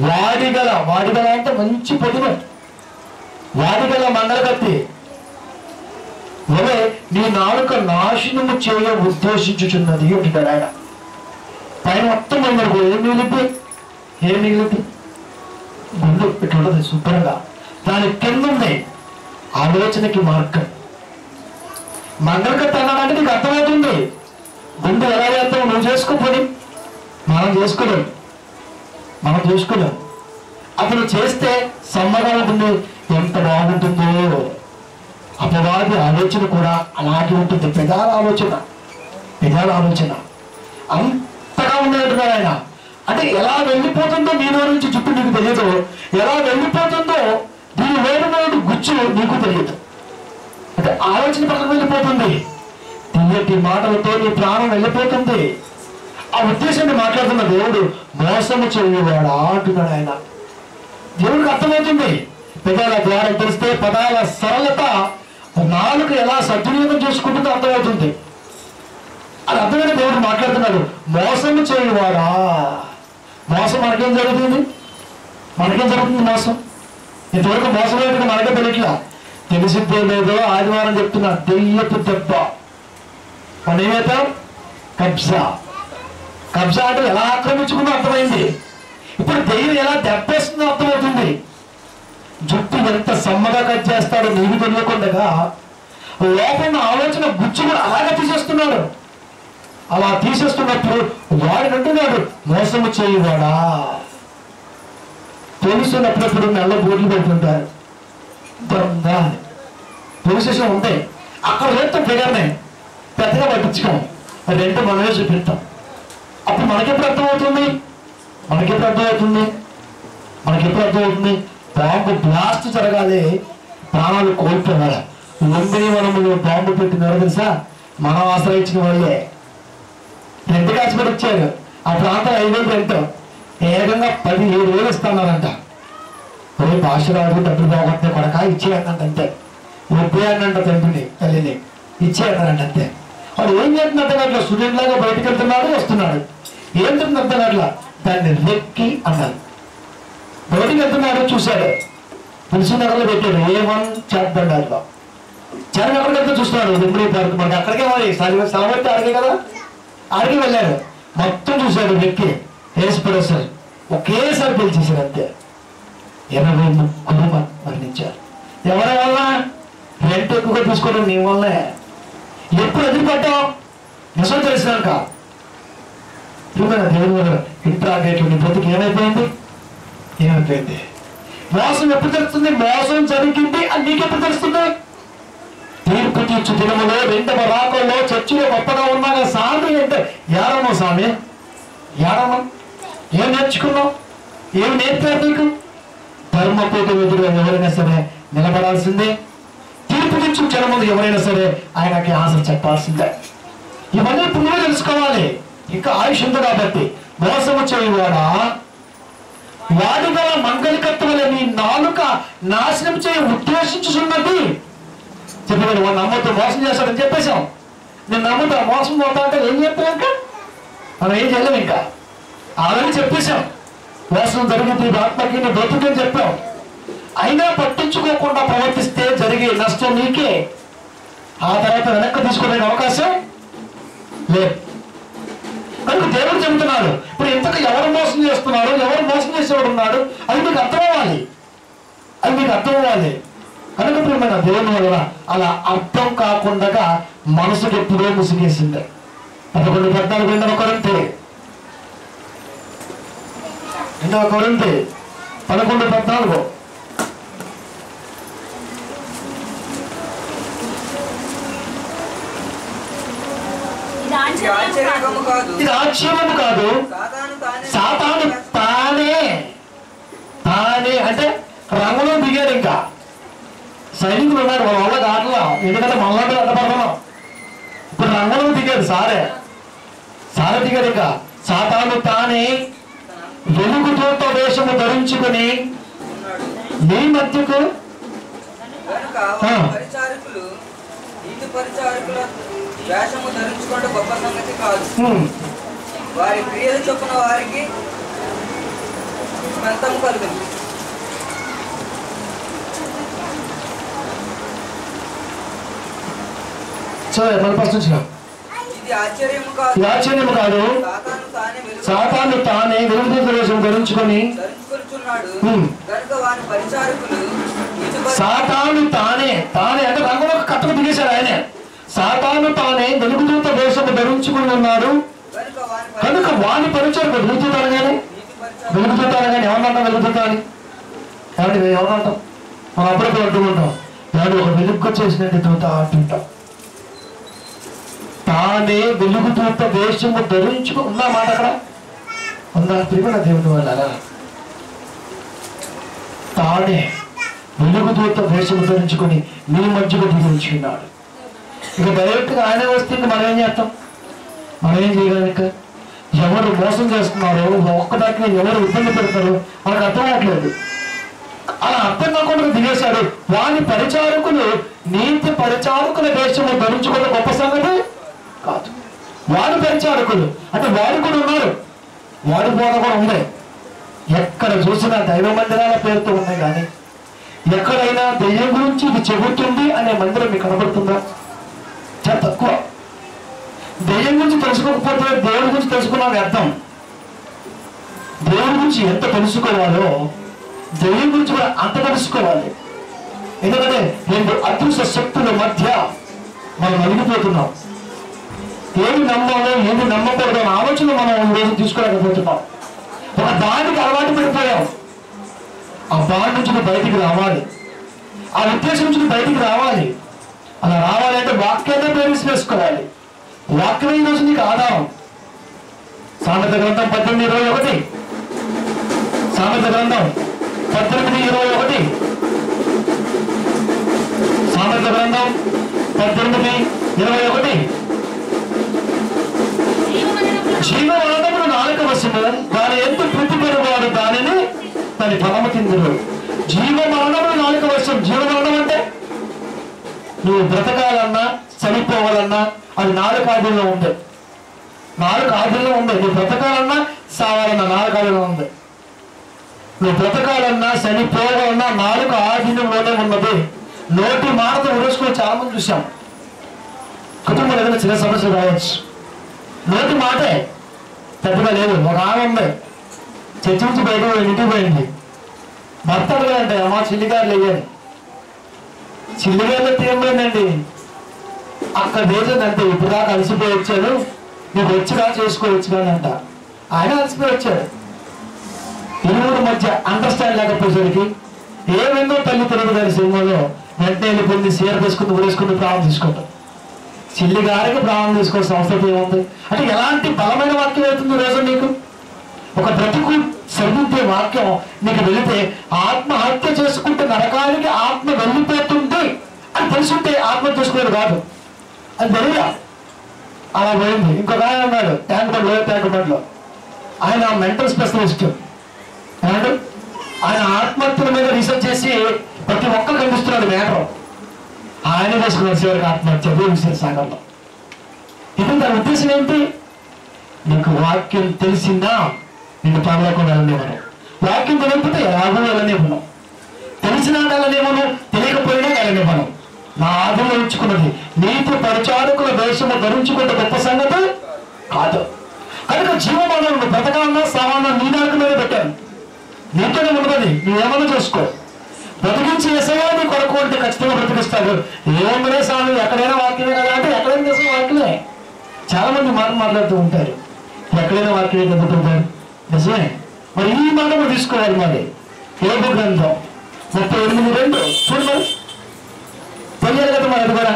వాడిగల అంటే మంచి పొడిమ, వాడిగల మంగళకత్తి వలె నీ నాలుక నాశనము చేయ ఉద్దేశించుచున్నది అంటాడు ఆయన. పైన మొత్తం మనకు ఏం మిగిలింది? గుండు ఇట్లుంటది శుభ్రంగా. దాని కింద ఉంది ఆలోచనకి మార్గం. మంగళకత్తి అన్నాడంటే నీకు అర్థమవుతుంది. గుండు ఎలా చేస్తావు నువ్వు చేసుకోపోయి, మనం చేసుకోలేం. అతను చేస్తే సమ్మగా ఉంటుంది. ఎంత బాగుంటుందో. అపవాది ఆలోచన కూడా అలాగే ఉంటుంది. పెదాల ఆలోచన అంతగా ఉండేట్టున్నాడు ఆయన. అంటే ఎలా వెళ్ళిపోతుందో నీలో నుంచి చుట్టూ నీకు తెలియదు. ఎలా వెళ్ళిపోతుందో దీని వేరు గుచ్చు నీకు తెలియదు. అంటే ఆలోచన పక్కన వెళ్ళిపోతుంది. తీయటి మాటలతో నీ ప్రాణం వెళ్ళిపోతుంది. ఆ ఉద్దేశాన్ని మాట్లాడుతున్న దేవుడు మోసము చేయవాడా అంటున్నాడు ఆయన. దేవుడికి అర్థమవుతుంది. పెదాల ద్వారా తెలిస్తే పదాల సరళత, నాలుక ఎలా సద్వినియోగం చేసుకుంటుందో అర్థమవుతుంది. అది అర్థమైన దేవుడు మాట్లాడుతున్నాడు. మోసము చేయవాడా. మోసం మనకేం జరుగుతుంది? మోసం ఇంతవరకు మోసం లేదు మనకే తెలియట్లా. తెలిసిద్దో లేదో ఆదివారం చెప్తున్నా, దెయ్యపు దెబ్బ. మనం ఏమవుతాం? కబ్జా అంటే ఎలా ఆక్రమించుకుందో అర్థమైంది. ఇప్పుడు దెయ్యం ఎలా దెబ్బేస్తుందో అర్థమవుతుంది. జుట్టు ఎంత సమ్మగా కట్ చేస్తాడో నీకు తెలియకుండా లోపల ఆలోచన గుచ్చు కూడా అలాగే తీసేస్తున్నాడు. అలా తీసేస్తున్నప్పుడు వాడిని అంటున్నాడు మోసము చేయవాడా. పోలీసులు అప్పుడప్పుడు నల్ల బోర్డులు పెడుతుంటారు. దొంగ పొజిషన్ ఉంది అక్కడ వేస్తాం ఫిగర్ని పెద్దగా పట్టించుకోం రెండో మనమే చూపిస్తాం. అప్పుడు మనకెప్పుడు అర్థమవుతుంది బాంబు బ్లాస్ట్ జరగాలి, ప్రాణాలు కోల్పోవాలి. లంబిని మనములు బాంబు పెట్టినారు తెలుసా, మనం ఆశ్రయించిన వాళ్ళే. రెంట్ కాసిపెట్టి ఇచ్చారు, ఆ ప్రాంతం 5,000 రెంట్, ఏకంగా 17,000 ఇస్తున్నారంట. పోయి భాషరాడు డబ్బులు బాగుంటే కొడక ఇచ్చేయంట అంతే, ఒప్పేయంట తండ్రిని తల్లిని ఇచ్చేయంటారంట అంతే. వాడు ఏం చేస్తున్నట్టు అట్లా స్టూడెంట్ లాగా బయటకు వెళ్తున్నాడు వస్తున్నాడు, ఏం చెప్తున్నట్టు అట్లా దాన్ని రెక్కి అన్నారు. బయటికి వెళ్తున్నాడు చూశాడు, పులిసి నగర్లో పెట్టాడు, ఏమని చేద్దాం దాంట్లో చరణ్ ఎక్కడికి వెళ్తే చూస్తున్నాడు. లింబడి పార్క్ మనకి అక్కడికే మరి సెలవుడితే అడిగే కదా, అడిగి వెళ్ళాడు. మొత్తం చూశాడు వ్యక్తి వేసిపడేశారు, ఒకేసారి పిలిచేశారు అంతే. 23 మరణించారు. ఎవరి వల్ల? రెంట్ ఎక్కువగా తీసుకోవడం నీ వల్లే. ఎప్పుడు ఎదురుపడ్డావు నిజం తెలిసినాక దేవుని వల్ల ఇంట్రాగేట్లు నీ బ్రతికి ఏమైపోయింది. మోసం ఎప్పుడు తెలుస్తుంది? మోసం జరిగింది అని నీకెప్పుడు తెలుస్తుంది? తీర్పు తీర్చు దినములో 2వ రాకల్లో చర్చిలో గొప్పగా ఉన్నాగా స్వామి అంటే ఏడమో స్వామి ఏడమో ఏం నేర్చుకున్నావు? ఏం నేర్పారు నీకు? ధర్మపూర్తి ఎదురుగా ఎవరైనా సరే నిలబడాల్సిందే, తీర్పు తీర్చు జనములు ఎవరైనా సరే ఆయనకి ఆశలు చెప్పాల్సిందే. ఇవన్నీ ఇప్పుడు నువ్వే తెలుసుకోవాలి, ఇంకా ఆయుష్ ఉంది కాబట్టి. మోసము చేయవాడా, వాడి గల మంగళకత్వలే నీ నాలుక నాశనం చేయ ఉద్దేశించుతున్నది చెప్పాడు. వాడు నమ్మతో మోసం చేస్తాడని చెప్పేశాం. నేను నమ్ముతా మోసం పోతా అంటే ఏం చెప్తాం? ఇంకా మనం ఏం చేయలేము, ఇంకా ఆల్రెడీ చెప్పేశాం. మోసం జరిగింది ఆత్మకి నీ బ్రతుకని చెప్పాం. అయినా పట్టించుకోకుండా ప్రవర్తిస్తే జరిగే నష్టం నీకే. ఆ తర్వాత వెనక్కి తీసుకోవడానికి అవకాశం లేదు. కనుక దేవుడు చెబుతున్నాడు, ఇప్పుడు ఇంతకు ఎవరు మోసం చేస్తున్నారు, ఎవరు మోసం చేసేవాడు ఉన్నాడు, అది మీకు అర్థం అవ్వాలి. కనుక ప్రియమైన దేవుని వల్ల అలా అర్థం కాకుండా మనసుకు ఎప్పుడో ముసిగేసింది. 11:14 2వ కొరింథీ 11:14 ఇది ఆశ్చర్యము కాదు, సాతాను తానే అంటే రంగులో దిగాడు. ఇంకా సైనికులు ఉన్నారు, వాళ్ళ వల్ల కాట్లా, ఎందుకంటే మనలాంటి అడ్డపడుతున్నాం. ఇప్పుడు రంగులో దిగాడు, సారే దిగాడు. ఇంకా సాతాను తానే వెలుగుతూత వేషము ధరించుకుని నీ మధ్యకు వేషము ధరించుకోవడం గొప్ప సంగతి కాదు, వారి క్రియలు చొప్పున వారికి ఫలితం కలుగుతుంది. ఇది ఆశ్చర్యము కాదు, సాతాను తానే వెలుగుతూత వేషం ధరించుకొనిచున్నాడు కనుక వారి పరిచారకులు సాతాను తానే అంటే రంగులో కట్టకు దిగేశాడు ఆయనే. సాతాను తానే వెలుగుదూత వేషము ధరించుకుని ఉన్నాడు కనుక వాని పరిచయం వెలుగుదూత అనగానే ఎవరన్నా వెలుగుదూత అని ఎవరంటాం? మనం అప్పుడప్పుడు అంటుకుంటాం, వాడు ఒక వెలుగు చేసినట్టు దూత అంటుంటాం. తానే వెలుగుదూత వేషము ధరించుకుని ఉన్న మాట అక్కడ ఉందా? ప్రియమైన దేవుని వల్ల తానే వెలుగుదూత వేషము ధరించుకొని నీ మధ్యలో దిగించుకున్నాడు. ఇక డైరెక్ట్గా ఆయన వస్తే మనం ఏం చేస్తాం? మనం ఏం చేయగలిక? ఎవరు మోసం చేస్తున్నారో, ఒక్కదానికి ఎవరు ఇబ్బంది పెడతారో మనకు అర్థం అవ్వట్లేదు. అలా అర్థం కాకుండా దిగేశాడు. వాని పరిచారకులు నీతి పరిచారకుల వేషము ధరించుకున్న గొప్ప సంగతి కాదు. వాడి పరిచారకులు అంటే వాడు కూడా ఉన్నారు, వాడి బోధ కూడా ఉంది. ఎక్కడ చూసినా దైవ మందిరాల పేరుతో ఉన్నాయి, కానీ ఎక్కడైనా దెయ్యం గురించి ఇది చెబుతుంది అనే మందిరం మీకు కనబడుతుందా? చాలా తక్కువ. దెయ్యం గురించి తెలుసుకోకపోతే దేవుడి గురించి తెలుసుకున్నా వ్యర్థం. దేవుడి గురించి ఎంత తెలుసుకోవాలో దెయ్యం గురించి కూడా అంత తెలుసుకోవాలి. ఎందుకంటే 2 అదృశ్య శక్తుల మధ్య మనం నలిగిపోతున్నాం. ఏమి నమ్మాలో ఏమి నమ్మకూడదు అనే ఆలోచన మనం రోజు తీసుకోలేకపోతున్నాం. ఒక దానికి అలవాటు పడిపోయాం. ఆ బాండ్ నుంచి బయటికి రావాలి. ఆ ఉద్దేశం నుంచి బయటికి రావాలి. అలా రావాలంటే వాక్యాన్ని బేరీస్ వేసుకోవాలి. వాక్యం ఈ రోజు నీకు ఆధారం. సామెత గ్రంథం 18:21, సామెత గ్రంథం 18:21, సామెత గ్రంథం 18:21. జీవవాదములు నాలుక వశము, దాని ఎందు ప్రతిపరువాడు దానిని దాని ఫలము తిందురు. జీవమరణములు నాలుక వశం. జీవమరణం అంటే నువ్వు బ్రతకాలన్నా చనిపోవాలన్నా అది నాలుక ఆధీనంలో ఉంది. నాలుక ఆధీనంలో ఉంది. నువ్వు బ్రతకాలన్నా సావాలన్నా నాలుక ఆధీనంలో ఉంది. నువ్వు బ్రతకాలన్నా చనిపోవాలన్నా నాలుక ఆధీనంలోనే ఉన్నది. నోటి మాటతో ఉరేసుకుని చాలా మంది చూసాం. కుటుంబంలో ఏదైనా చిన్న సమస్యలు రావచ్చు. నోటి మాటే పెద్దగా లేదు. ఒక ఆమె ఉంది, చర్చి నుంచి బయట ఇంటికి పోయింది. భర్త అడగాలంటే అమ్మా చిల్లిగారు లేదని. చిల్లిగారులో తీయలేదండి. అక్కడ లేదంటే ఇప్పుడు దాకా అలసిపోయి వచ్చాడు, నీకు వచ్చిగా చేసుకోవచ్చు కానీ అంట. ఆయన అలసిపోయి వచ్చాడు. ఇరువురు మధ్య అండర్స్టాండ్ లేకపోయేసరికి ఏమేందో తల్లి తిరగదు గారి సినిమాలో వెంటనే వెళ్ళిపోయింది. సీర తీసుకుని ఊరేసుకుని ప్రాణం తీసుకుంటాం. చిల్లి గారికి ప్రాణం తీసుకోవాల్సిన అవసరం ఏముంది అంటే ఎలాంటి బలమైన వాక్యం అవుతుంది రోజు నీకు. ఒక బ్రతుకు సరిదిద్దే వాక్యం నీకు వెళితే ఆత్మహత్య చేసుకుంటే నరకానికి ఆత్మ వెళ్ళిపోతుంది అని తెలుసుంటే ఆత్మ చేసుకునేది కాదు. అది తెలియదా అలా పోయింది. ఇంకొక ఆయన ఉన్నాడు ట్యాంక్ లోయ ట్యాంక్ బండ్లో. ఆయన మెంటల్ స్పెషలిస్ట్. ఏమంటే ఆయన ఆత్మహత్యల మీద రీసెర్చ్ చేసి ప్రతి ఒక్కరు కనిపిస్తున్నాడు మేటర్. ఆయన చేసుకున్నాడు చివరికి ఆత్మహత్య విషయ సాగర్లో. ఇది దాని ఉద్దేశం ఏంటి? నీకు వాక్యం తెలిసిందా నిన్ను పరలోకం వెళ్ళనివ్వను. వాక్యం తెలియకపోతే ఎలాగో వెళ్ళనివ్వను. తెలిసినా వెళ్ళనివ్వను, తెలియకపోయినా వెళ్ళనివ్వను. నా ఆధులో ఉంచుకున్నది నీతి పరిచారకుల వేషము ధరించుకుంటే గొప్ప సంగతి కాదు. కనుక జీవమానం బ్రతకాలన్నా సామాన్య నీ దాకా మీద పెట్టాను. నీతోనే ఉన్నది. నువ్వేమన్నా చూసుకో. బ్రతికించి వేసేవా నీ కొరకు అంటే ఖచ్చితంగా బ్రతికిస్తాడు. ఏమన్నా స్వామి ఎక్కడైనా వాక్యమే కదా అంటే ఎక్కడైనా చేసే వాక్యమే. చాలా మంది మాట్లాడుతూ ఉంటారు, ఎక్కడైనా వాక్యమే కదుపుతుంటారు. నిజమే. మరి ఈ మాట కూడా తీసుకోవాలి. మరి యోబు గ్రంథం 38:2 చూడండి. తెలియదు కదా మరి అది కూడా.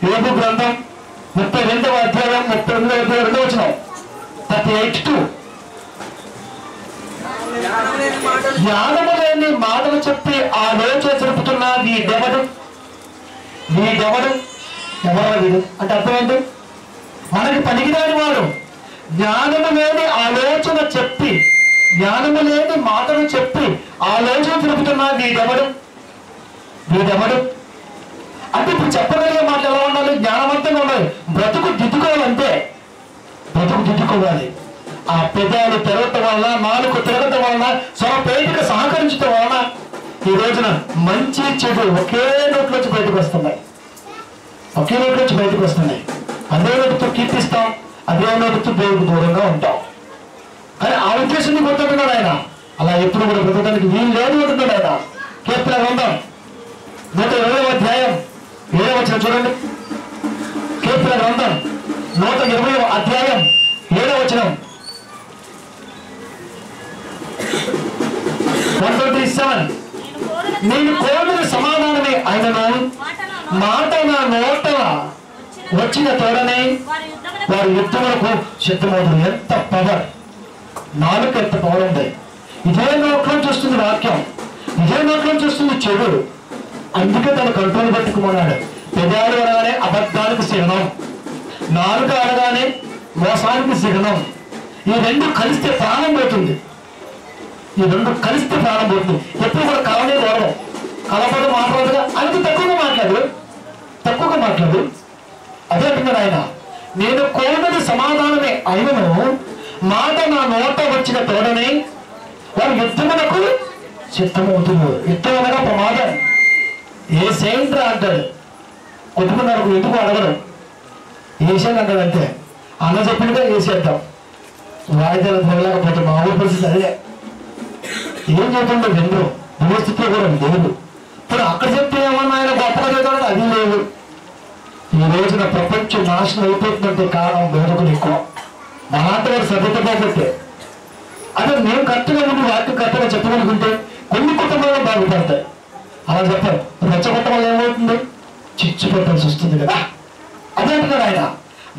యోబు గ్రంథం 32వ అధ్యాయం 38:2 వచనం 38:2. జ్ఞానము లేని మాటలు చెప్పి ఆలోచన జరుపుతున్నా వీడెవడు ఎవరు వీడు అంటే అర్థం ఏంటి? మనకి పనికిరాని వాడు. జ్ఞానము లేని ఆలోచన చెప్పి, జ్ఞానము లేని మాటలు చెప్పి ఆలోచన జరుపుతున్నా వీడెవడు అంటే ఇప్పుడు చెప్పగలిగే మాటలు ఎలా ఉండాలి? జ్ఞానవంతంగా ఉండాలి. బ్రతుకు దిద్దుకోవాలి. ఆ పెదాలు తిరగటం వలన, నాలుగు తిరగటం వలన, స్వరపేటిక సహకరించడం వలన ఈ రోజున మంచి చెడు ఒకే నోట్లోంచి బయటకు వస్తున్నాయి. అదే నోటితో కీర్తిస్తాం, అదే నోటితో దేవుడికి దూరంగా ఉంటాం. కానీ ఆ ఉద్దేశాన్ని కొట్టుకున్నాడు ఆయన. అలా ఎప్పుడు కూడా బ్రతకడానికి వీలు లేదు అంటున్నాడు ఆయన. కీర్తన గ్రంథం 120వ అధ్యాయం 7వ వచనం చూడండి. కీర్తన గ్రంథం 120వ అధ్యాయం 7వ వచనం 127. నేను కోరిన సమాధానమే ఆయనను, మాట నా నోట వచ్చిన తోడనే వారి యుద్ధములకు సిద్ధమవుతుంది. ఎంత పవర్! నాలుగు ఎంత పవర్ ఉంది. ఇదే నోట్లో చూస్తుంది వాక్యం, ఇదే నోట్లో చూస్తుంది చెడు. అందుకే తను కంట్రోల్ పెట్టుకున్నాడు. పెదాలు అనగానే అబద్ధానికి చిహ్నం, నాలుక అనగానే మోసానికి చిహ్నం. ఈ రెండు కలిస్తే ప్రాణం పోతుంది. ఎప్పుడు కూడా కలనే గౌరవం కలపడు మాట్లాడదుగా. అందుకు తక్కువగా మాట్లాడు. అదే అంటున్నాడు ఆయన. నేను కోరినది సమాధానమే ఆయనను, మాట నా నోట వచ్చిన తోడనే వారు యుద్ధమునకు సిద్ధమవుతున్నారు. యుద్ధం అనగా ప్రమాదం. ఏ సెయింట్రా అంటాడు. కొట్టుకున్నారు ఎందుకు అడగడం. వేసాను అంటాడంటే అన్న చెప్పినగా వేసేద్దాం. వాయిదాలు తిరగలేకపోతే మా ఊరి పరిస్థితి అదే. ఏం చెప్తుండో వినరు. స్థితిలో కూడా లేదు. ఇప్పుడు అక్కడ చెప్తే ఏమన్నా ఆయన గొప్పగా చెప్తాడు, అది లేదు. ఈ రోజున ప్రపంచం నాశనం అయిపోతుందంటే కారణం బోధకులు ఎక్కువ. మహాంత వారు శ్రద్ధపోతే అదే మేము కరెక్ట్గా ఉండి వాక్యం కరెక్ట్గా చెప్పగలుగుతుంటే కొన్ని కుటుంబాలు బాగుపడతాయి. అలా చెప్పారు. రెచ్చగొట్టడం వల్ల ఏమవుతుంది? చిచ్చు పెట్టాల్సి వస్తుంది కదా. అదే అంటున్నాడు ఆయన.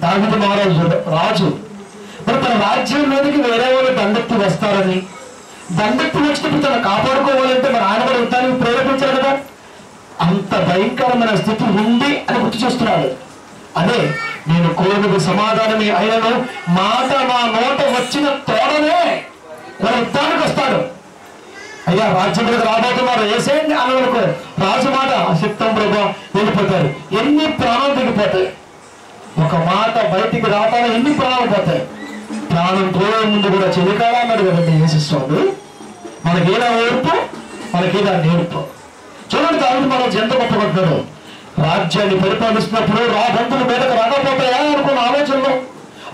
దావీదు మహారాజు రాజు మరి తన రాజ్యం మీదకి వేరే వాళ్ళు దండెత్తి వస్తారని, దండెత్తి వచ్చినప్పుడు తను కాపాడుకోవాలంటే మరి ఆయన కూడా యుద్ధానికి ప్రేరేపించారు కదా. అంత భయంకరమైన స్థితి ఉంది అని గుర్తు చేస్తున్నాడు. అదే నేను కోరుకు సమాధానమే అయినను మాట నా నోట వచ్చిన తోడనే మన యుద్ధానికి వస్తాడు. అయ్యా రాజ్యం మీద రాబోతున్నారు వేసేయండి అన్నకు రాజు మాట చిత్తం ప్రభా వెళ్ళిపోతారు. ఎన్ని ప్రాణాలు దిగిపోతాయి. ఒక మాట బయటికి రావటానే ఎన్ని ప్రాణాలు పోతాయి. ప్రాణం పోయే ముందు కూడా చెలికాల అన్నాడు కదండి యేసుస్వామి. మనకేదా ఓర్పు, మనకేదా నేర్పు. చూడండి దావీదు మహారాజు ఎంత గొప్పపడ్డాడు. రాజ్యాన్ని పరిపాలిస్తున్నప్పుడు రాబంతులు మీదకు రాకపోతాయా అనుకున్న ఆలోచనలో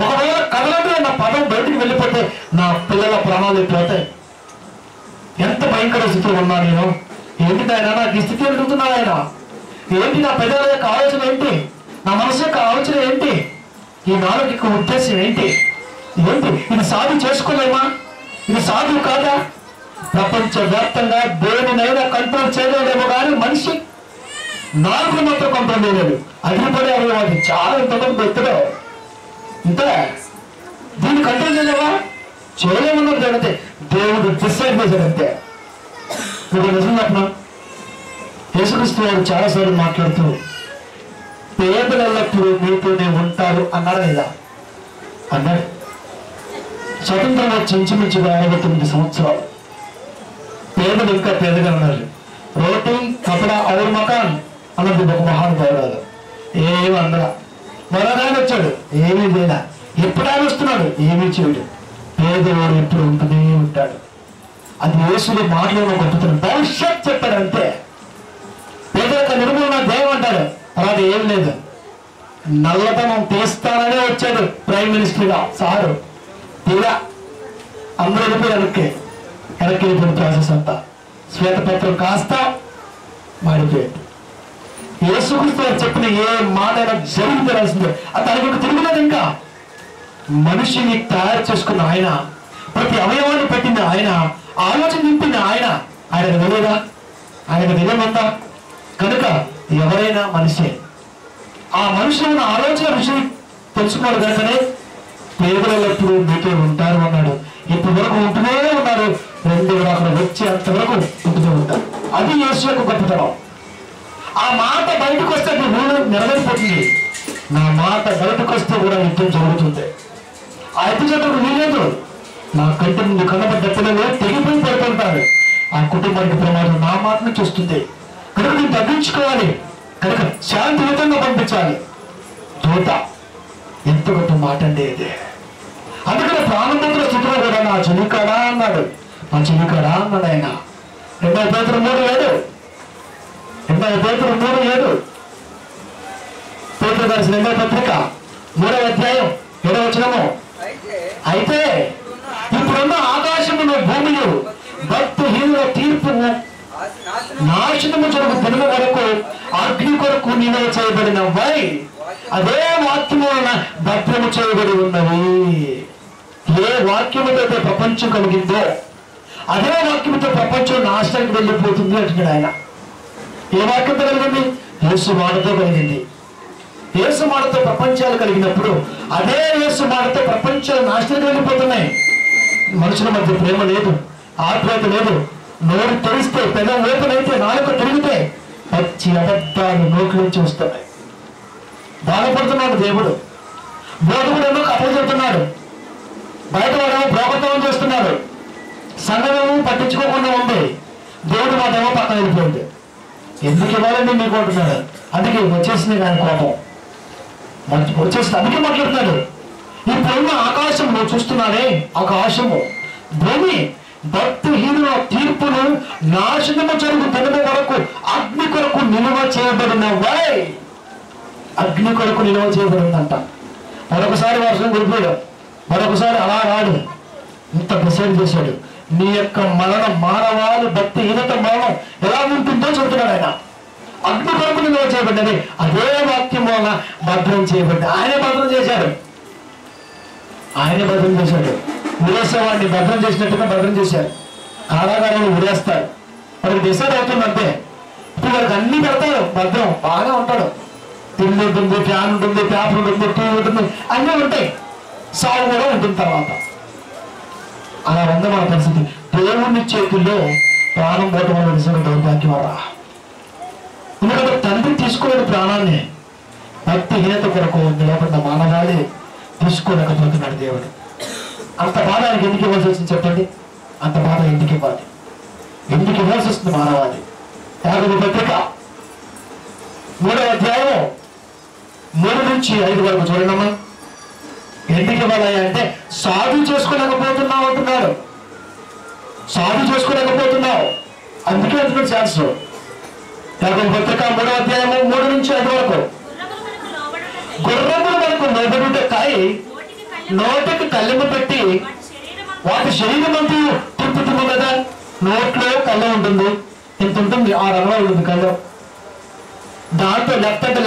ఒకవేళ కదలంటే నా పదం బయటికి వెళ్ళిపోతే నా పిల్లల ప్రాణాలు పోతాయి. ఎంత భయంకర స్థితిలో ఉన్నా నేను. ఏంటి ఆయన నాకు ఈ స్థితి అడుగుతున్నా ఆయన? ఏంటి నా పెద్దల యొక్క ఆలోచన ఏంటి? నా మనసు యొక్క ఆలోచన ఏంటి? ఈ నాలుగు యొక్క ఉద్దేశం ఏంటి? ఏంటి ఇది సాధు చేసుకోలేమా? ఇది సాధు కాదా? ప్రపంచ వ్యాప్తంగా దేనినైనా కంట్రోల్ చేయలేమో కానీ మనిషి నాలుగు మాత్రం కంట్రోల్ చేయలేదు. అగ్నిపడే అది చాలా ఇంతమంది ఎత్తుగా ఇంతే. దీన్ని కంట్రోల్ చేయలేవా? చేయలేమన్నది జరిగితే దేవుడు డిసైడ్ చేశాడంతే. ఇప్పుడు నిజం చెప్పిన యేసుక్రీస్తు వారు చాలాసార్లు మాట్లాడుతూ పేదలు ఎల్లప్పుడూ మీతోనే ఉంటారు అన్నారా లేదా? అన్నాడు. స్వతంత్రం వచ్చి ఇంచుమించుగా 69 సంవత్సరాలు. పేదలు ఇంకా పేదగా ఉన్నారు. రోటీ కపడా ఔర్ మకాన్ అన్నది ఒక మహానుభావుడు. ఏమి అందరా మరొక వచ్చాడు, ఏమీ లేదా. ఎప్పుడైనా వస్తున్నాడు, ఏమీ చేయడు. పేదవాడు ఎప్పుడు ఉంటూనే ఉంటాడు. అది యేసుని మాటలో గొప్పతనం. భవిష్యత్ చెప్పాడు అంతే. పేదరిక నిర్మూలన దేవం అంటాడు. అలాగే ఏం లేదు. నల్లతనం తీస్తాననే వచ్చాడు ప్రైమ్ మినిస్టర్గా సారు. తీరా అందరూ వెళ్ళిపోయి వెనక్కి వెళ్ళిపోయిన ప్రాసెస్ అంతా. శ్వేతపత్రం కాస్త మాడిపోయాడు. యేసుక్రీస్తు చెప్పిన ఏ మాట అయినా జరిగి తీరాల్సిందే. తనకు తిరుగులేదు. ఇంకా మనిషిని తయారు చేసుకున్న ఆయన, ప్రతి అవయవాన్ని పెట్టిన ఆయన, ఆలోచన నింపిన ఆయన, ఆయనకు తెలియదా? ఆయనకు తెలియమంతా. కనుక ఎవరైనా మనిషే. ఆ మనిషిలో ఉన్న ఆలోచన రుచిని తెలుసుకోవాలి. కనుకనే పేదలెప్పుడు మీతో ఉంటారు అన్నాడు. ఇప్పటి వరకు ఉంటూనే ఉన్నారు. అక్కడ వచ్చి అంతవరకు ఉంటూనే ఉంటారు. అది యేసు యొక్క గొప్పతనం. ఆ మాట బయటకు వస్తే రూలు నెరవేరిపోతుంది. నా మాట బయటకు వస్తే కూడా యుద్ధం జరుగుతుంది. ఆ ఎత్తుచేటప్పుడు వీలేదు. నా కంటి ముందు కనబడ్డ పిల్లలు తెగిపోయి పడుతుంటారు. ఆ కుటుంబానికి ప్రమాదం నా మాట నుంచి వస్తుంది. కనుక నేను తగ్గించుకోవాలి. కనుక శాంతియుతంగా పంపించాలి. దూత ఎంత గొప్ప మాట అండి ఇది. అందుకని ప్రాణంతుల స్థితిలో కూడా నా చెలికాడా అన్నాడు. నా చెలికాడా అన్నాడు ఆయన. 2 పేతురు 3:7. 2 పేతురు 3:7. పేతురు రాసిన 2వ పత్రిక 3వ అధ్యాయం 7వ వచనము. అయితే ఇప్పుడున్న ఆకాశమును భూమియు భక్తిహీనుల తీర్పు నాశనము జరుగు దినము వరకు అగ్ని కొరకు నిల్వ చేయబడినవై అదే వాక్యము వలన భద్రము చేయబడి ఉన్నవి. ఏ వాక్యముతో ప్రపంచం కలిగిందో అదే వాక్యముతో ప్రపంచం నాశనానికి వెళ్ళిపోతుంది అంటున్నాడు ఆయన. ఏ వాక్యంతో కలిగింది? యేసు మాటతో కలిగింది. యేసు మాటతో ప్రపంచాలు కలిగినప్పుడు అదే యేసు మాటతో ప్రపంచాలు నాశనానికి వెళ్ళిపోతున్నాయి. మనుషుల మధ్య ప్రేమ లేదు, ఆత్మీయత లేదు. నోరు తెరిస్తే, పెదం ఓపెనైతే, నాలుక తిరిగితే పచ్చి అబద్ధాలు నోట్ల నుంచి వస్తున్నాయి. బాధపడుతున్నాడు దేవుడు. బోధకుడేమో కథలు చెబుతున్నాడు, బయట వాడేమో భోగత్వం చేస్తున్నాడు. సంఘమేమో పట్టించుకోకుండా ఉంది. దేవుడు మాటేమో పక్కన వెళ్ళిపోయింది. ఎందుకు ఇవ్వాలండి మీకు అంటున్నాడు. అందుకే వచ్చేసింది ఆయన కోపం. వచ్చేసింది, అందుకే మాట్లాడుతున్నాడు. ఇప్పుడున్న ఆకాశం నువ్వు చూస్తున్నానే, ఆకాశము భూమి భక్తిహీనుల తీర్పును నాశనము జరుగు దినము వరకు అగ్ని కొరకు నిల్వ చేయబడినవై. అగ్ని కొరకు నిల్వ చేయబడిందంట. మరొకసారి వర్షం కురిపోయాడు, మరొకసారి అలా రాడు. ఇంత డిసైడ్ చేశాడు. నీ యొక్క మరణం, మానవాళి భక్తిహీనత మరణం ఎలా ఉంటుందో చెబుతున్నాడు ఆయన. అగ్ని కొరకు నిల్వ చేయబడ్డది. అదే వాక్యం వలన భద్రం చేయబడ్డా. ఆయనే భద్రం చేశాడు. ఆయనే భద్రం చేశాడు. ఉరేసేవాడిని భద్రం చేసినట్టుగా భద్రం చేశారు. కారాగారంలో ఉరేస్తారు. మనకి డిసైడ్ అవుతుందంటే ఇప్పుడు వాళ్ళకి అన్ని పెడతాడు, భద్రం బాగా ఉంటాడు. తిండి ఉంటుంది, ఫ్యాన్ ఉంటుంది, పేపర్ ఉంటుంది, టీవీ ఉంటుంది, అన్నీ ఉంటాయి. సాగు కూడా ఉంటుంది తర్వాత. అలా ఉంది మన పరిస్థితి. దేవుని చేతుల్లో ప్రాణం పోవటం వల్ల నిజంగా దౌర్భాగ్యం రా. ఎందుకంటే తండ్రి తీసుకోలేని ప్రాణాన్ని భక్తిహీనత కొరకు నిలబడిన మానవాళి తీసుకోలేకపోతున్నాడు దేవుడు. అంత బాధ ఆయనకి ఎందుకు ఇవ్వాల్సి వచ్చింది చెప్పండి? అంత బాధ ఎందుకు ఇవ్వాలి? ఎందుకు ఇవ్వాల్సి వస్తుంది మానవాళి? యాభై పత్రిక 3వ అధ్యాయం 3 నుంచి 5 వరకు చూడండమ్మా. ఎందుకు ఇవ్వాలి అంటే సాధు చేసుకోలేకపోతున్నావు అంటున్నాడు. సాధు చేసుకోలేకపోతున్నావు, అందుకే అంటున్నాడు ఛాన్స్. యాభై పత్రిక 3వ అధ్యాయం 3 నుంచి 5 వరకు. గుర్రములు మనకు లోబడుట కాయి నోటికి కళ్ళెము పెట్టి వాటి శరీరం అంతా తిప్పుతుంది కదా. నోట్లో కళ్ళం ఉంటుంది, ఇంత ఉంటుంది, 6 అంగుళాలు ఉంటుంది కళ్ళం. దాంట్లో లెఫ్ట్ అంటే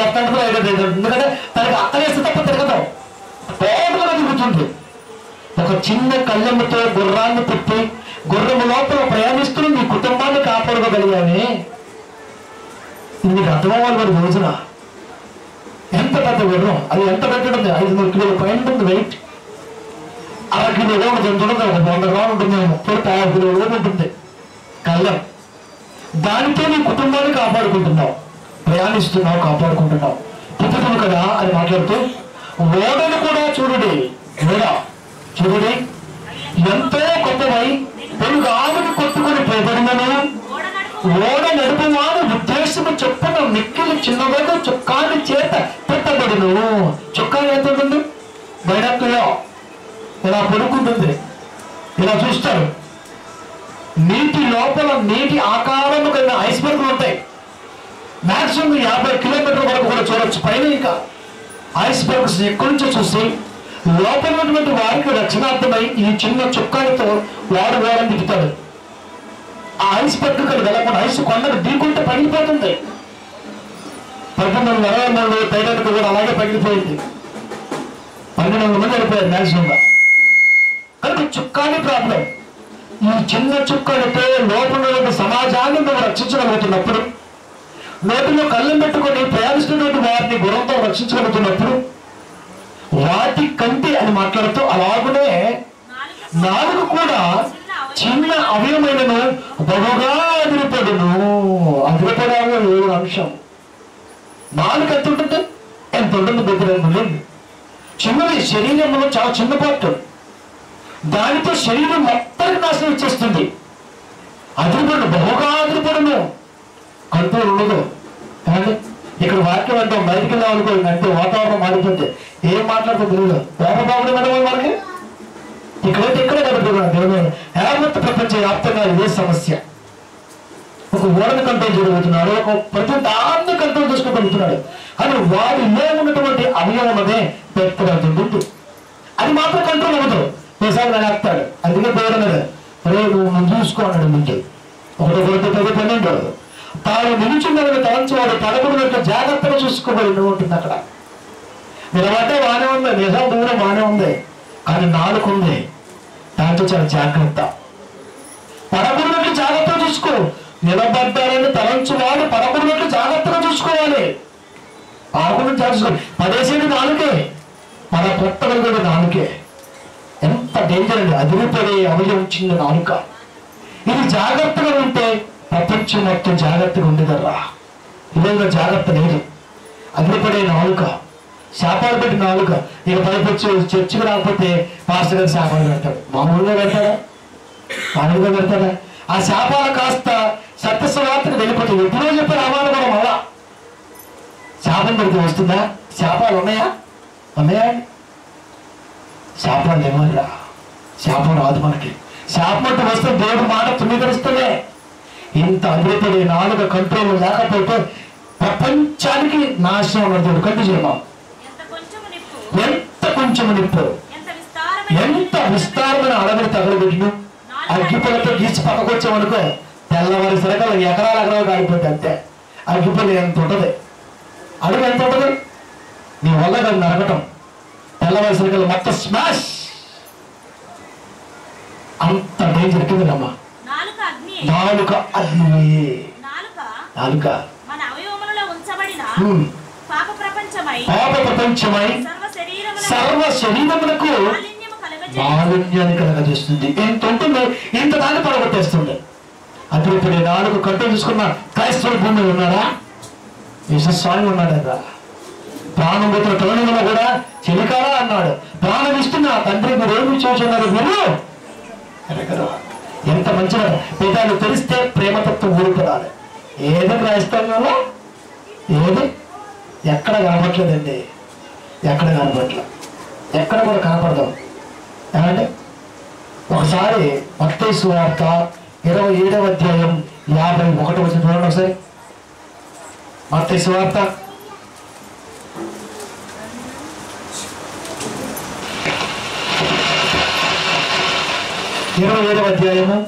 ఎందుకంటే తనకి అక్కడేస్తే తప్ప తిరగదాం, టోటల్గా తిరుగుతుంది. ఒక చిన్న కళ్ళెముతో గుర్రాన్ని తిప్పి గుర్రము లోపల ప్రయాణిస్తూ నీ కుటుంబాన్ని కాపాడుకోగలిగానే. నీకు అర్థమవ్వాలి మరి రోజున. ఎంత పెద్ద గుర్రం, అది ఎంత పెట్టడం 500 కిలోల పైన ఉంటుంది వెయిట్. 1/2 కిలో ఉంటుంది, 100 గ్రాములు ఉంటుంది, 30-50 కిలోలు ఉంటుంది కళ్ళం. దానితో నీ కుటుంబాన్ని కాపాడుకుంటున్నావు, ప్రయాణిస్తున్నావు, కాపాడుకుంటున్నావు. పుట్టుతుంది కదా అని మాట్లాడుతూ ఓడను కూడా చూడుడి, చూడుడి ఎంతో గొప్పవై పొరుగు ఆమెను కొట్టుకొని పోబడినను ఓడ నడుపువాడు ఉద్దేశము చొప్పున మిక్కిలి చిన్నవాడు చుక్కాని చేత పెట్టబడును. చుక్కా ఎంత ఉంటుంది? బయటలో ఇలా పడుకుంటుంది, ఇలా చూస్తారు. నీటి లోపల నీటి ఆకారము కలిగిన ఐస్బర్గ్లు ఉంటాయి. మాక్సిమం 50 కిలోమీటర్ల వరకు కూడా చూడొచ్చు పైన. ఇంకా ఐస్బర్గ్స్ ఎక్కడి నుంచో చూసి లోపల ఉన్నటువంటి వారికి రక్షణార్థమై ఈ చిన్న చుక్కాలతో వాడు వాడని తిప్పుతాడు. ఆ ఐస్ బర్గ్ ఇక్కడ వెళ్ళకుండా ఐస్ కొండకు ఢీకుంటే పగిలిపోతుంది. 1923 టైటానిక్ కూడా అలాగే పగిలిపోయింది. 1200 మంది వెళ్ళిపోయారు మ్యాక్సిమంగా. కనుక చుక్కాని ప్రాబ్లం. ఈ చిన్న చుక్కలతో లోపల సమాజాన్ని నువ్వు రక్షించగలుగుతున్నప్పుడు, నోటిలో కళ్ళం పెట్టుకొని ప్రయాణిస్తున్నటువంటి వారిని గుణంతో రక్షించగలుగుతున్నప్పుడు, వాటి కంటి అని మాట్లాడుతూ అలాగనే నాలుగు కూడా చిన్న అవయవమైనను బహుగా అదిరిపడును. అదిరిపడాలో 7 అంశం. నాలుగు ఎంత ఉంటుంది? ఎంత ఉంటుంది? దగ్గర చిన్నది. శరీరంలో చాలా చిన్న పార్ట్. దానితో శరీరం మొత్తానికి నాశనం ఇచ్చేస్తుంది. అదిరిపడు, బహుగా అదిరిపడును. కంట్రోల్ ఉండదు. కానీ ఇక్కడ వాక్యం అంటాం, బయటికి వెళ్ళాం అనుకో, అంటే వాతావరణం మారిపోతే ఏం మాట్లాడుతుంది తెలియదు. లోపబాబుని మేడం మనకి ఇక్కడైతే ఇక్కడే కలుపుతున్నాడు. యావత్ ప్రపంచ వ్యాప్తంగా ఇదే సమస్య. ఒక ఓడని కంట్రోల్ చేయగలుగుతున్నాడు, ఒక ప్రతి దాన్ని కంట్రోల్ చేసుకోగలుగుతున్నాడు. కానీ వాడిలో ఉన్నటువంటి అవయవమే పెట్టుకోగలుగుతుంది. అది మాత్రం కంట్రోల్ అవ్వదు. దేశాలు వేస్తాడు. అందుకే దేవుడు అన్నాడు, రే నువ్వు చూసుకో అన్నాడు. ముందు 1-12 తాను నిలుచున్నదని తలంచేవాడు తలపుడు జాగ్రత్తగా చూసుకోబడి ఉంటుంది. అక్కడ నిలబడ్డే బాగానే ఉంది, నిజం దూరం బాగానే ఉంది, కానీ నాలుగు ఉంది, దాంతో చాలా జాగ్రత్త. పడకూడనట్లు జాగ్రత్తగా చూసుకో. నిలబడ్డారని తలంచువాడు పడకూడనట్లు జాగ్రత్తగా చూసుకోవాలి. ఆకుని చూసుకో. పడేసేది నాలుగే, మన కొట్టగలిగేది నాలుగే. ఎంత డేంజర్ అండి. అదిరిపడే అవయవం చిన్న నాలుక. ఇది జాగ్రత్తగా ఉంటే ప్రపంచం మొత్తం జాగ్రత్తగా ఉండేదర్రా. ఇదేదో జాగ్రత్త లేదు. అదిరిపడే నాలుక, శాపాలు పెట్టి నాలుక. ఇక పైపొచ్చి చర్చికి రాకపోతే పాస్టర్ గారు శాపాలు పెడతాడు. మామూలుగా పెడతాడా? మామూలుగా పెడతాడా? ఆ శాపాలు కాస్త సత్యస్వార్తకు వెళ్ళిపోతుంది. ఎప్పుడో చెప్పారు అమ్మాలి మనం. అలా శాపం పెడితే వస్తుందా? శాపాలు ఉన్నాయా? ఉన్నాయా? శాపాలు ఏమన్నా? శాపం రాదు మనకి. శాపం అంటే వస్తే దేవుడు మాట తుమ్మికరిస్తలే. ఇంత అదిరిపడే నాలుక కంట్రోల్ లేకపోతే ప్రపంచానికి నాశనం అన్నది. కంటి చేయమా, ఎంత కొంచెం నిప్పు, ఎంత విస్తారమైన అడవిని తగలబెట్టిన అగ్గిపొలతో గీచి పక్కకు వచ్చామనుకో, తెల్లవారి సరకలు ఎకరాలు కాలిపోతే అంతే. అగ్గిపొల ఎంత ఉంటుంది? అడుగు ఎంత ఉంటుంది? నీ వల్ల దాన్ని నరకటం. తెల్లవారి సరకలు మొత్తం స్మాష్. అంత డేంజర్ కిందమ్మా. నాలుక అగ్ని. నాలుక మన అవయవములలో ఉంచబడిన పాప ప్రపంచమై సర్వ శరీరములకు మాలిన్యాన్ని కలగజేస్తుంది. ఎంత ఉంటుందో ఇంత దాన్ని పడగొట్టేస్తుంది. అప్పుడు ఇప్పుడు నాలుగు కంట్రోల్ చూసుకున్న క్రైస్తవ భూమి ఉన్నారా? యశస్వామి ఉన్నాడు కదా. ప్రాణం పోతున్న తరుణంలో కూడా చెలికాలా అన్నాడు. ప్రాణం ఇస్తున్న తండ్రి మీరు ఏమి చూస్తున్నారు మీరు ఎరగరు. ఎంత మంచిగా పేదాలు తెలిస్తే ప్రేమతత్వం ఊరుకురాలి. ఏది క్రైస్తవంలో ఏది ఎక్కడ కనపట్లేదండి. ఎక్కడ కనపట్లేదు, ఎక్కడ కూడా కనపడదాం. ఏమంటే ఒకసారి మత్తయి సువార్త 27వ అధ్యాయం 51 వచ్చిన చూడండి ఒకసారి. మత్తయి సువార్త 27వ అధ్యాయము.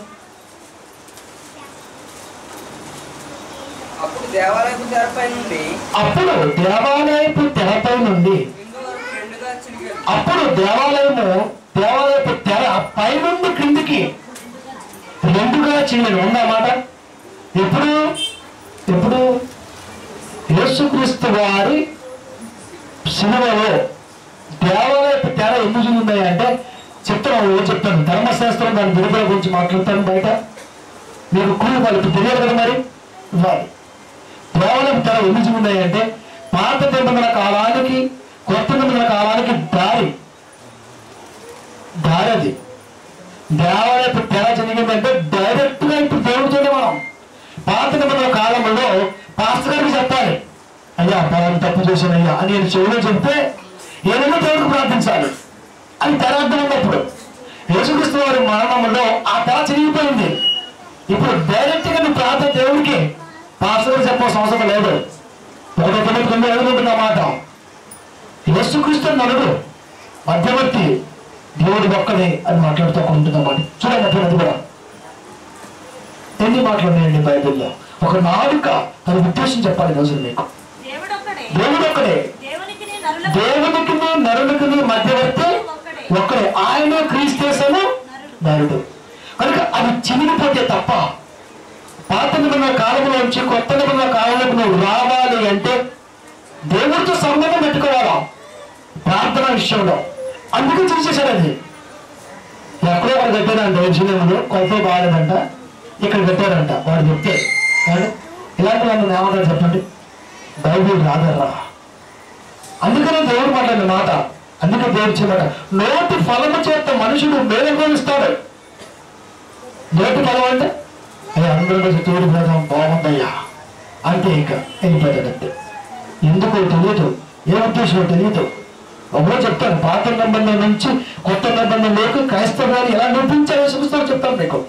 అప్పుడు దేవాలయపు తెరపై నుండి అప్పుడు దేవాలయపు తెర పై నుండి క్రిందికి రెండుగా చీలిన ఉందన్నమాట. ఎప్పుడు యేసుక్రీస్తు వారి సినిమాలో దేవాలయపు తెర ఎందుకు ఉన్నాయి అంటే చెప్తాను. ధర్మశాస్త్రం దాని విడుదల గురించి మాట్లాడతాను. బయట మీకు కూలి వాళ్ళకి తెలియదు కదా. మరి ఇవ్వాలి. దేవాలయపు తెర ఎందుకు ఉన్నాయి అంటే పాత నిబంధనల కాలానికి కొత్త నిబంధనల కాలానికి దారి అది. దేవాలయపు తెర జరిగిందంటే డైరెక్ట్ గా ఇప్పుడు దేవుడితోనే మనం పాత నిబంధనల కాలంలో పాస్టర్ గారికి చెప్పాలి, అయ్యా పలానా తప్పు చేశాను అయ్యా అని నేను చెవిలో చెప్తే ఏదైనా దేవుడికి ప్రార్థించాలి. అది తెర అర్థం ఉన్నప్పుడు. యేసుక్రీస్తు వారి మరణంలో ఆ తెర చిరిగిపోయింది. ఇప్పుడు డైరెక్ట్ గా నువ్వు ప్రార్థన దేవుడికి పాస్టర్ గారు చెప్పాల్సిన అవసరం లేదు. 1:9 ఉంటుంది అన్నమాట. యేసుక్రీస్తు నలుడు మధ్యవర్తి దేవుడి ఒక్కడే అని మాట్లాడుతూ ఉంటుందన్నమాట. చూడండి అప్పుడు అది కూడా ఎన్ని మాట్లాడినాయండి బైబిల్లో. ఒక నాలుక తన ఉద్దేశం చెప్పాలి రోజులు మీకు. దేవుడు ఒక్కడే, దేవునికి నరునికి మధ్యవర్తి ఒక్కడే, ఆయన క్రీస్తేసను నరుడు. కనుక అది చినిగిపోతే తప్ప పాత నిబంధన కాలంలో నుంచి కొత్త నిబంధన కాలంలోకి నువ్వు రావాలి అంటే దేవుడితో సంబంధం పెట్టుకోవాలా ప్రార్థన విషయంలో. అందుకే చూసేశాడు. అది ఎక్కడో ఒకటి పెట్టారంట. విషయంలో కొత్త బాగాలేదంట, ఇక్కడ పెట్టారంట. వాడు చెప్తే ఇలాంటి వాళ్ళు ఏమంటారు చెప్పండి? బైబిల్ రాదర్రా. అందుకనే దేవుడు మాట్లాడిన మాట. అందుకే దేవుడు చెప్పాడు, నోటి ఫలము చేత మనుషుడు మేలనుభవిస్తాడు. నోటి ఫలం అంటే అయ్యా అందరూ తోడు ప్రజం బాగుందయ్యా అంటే ఇంకా వెళ్ళిపోతాడంతే. ఎందుకో తెలియదు, ఏ ఉద్దేశమో తెలియదు. ఒకరో చెప్తాను, పాత నిబంధన నుంచి కొత్త నిబంధనలోకి క్రైస్తవాన్ని ఎలా నడిపించాలో చూస్తారో చెప్తాను మీకు.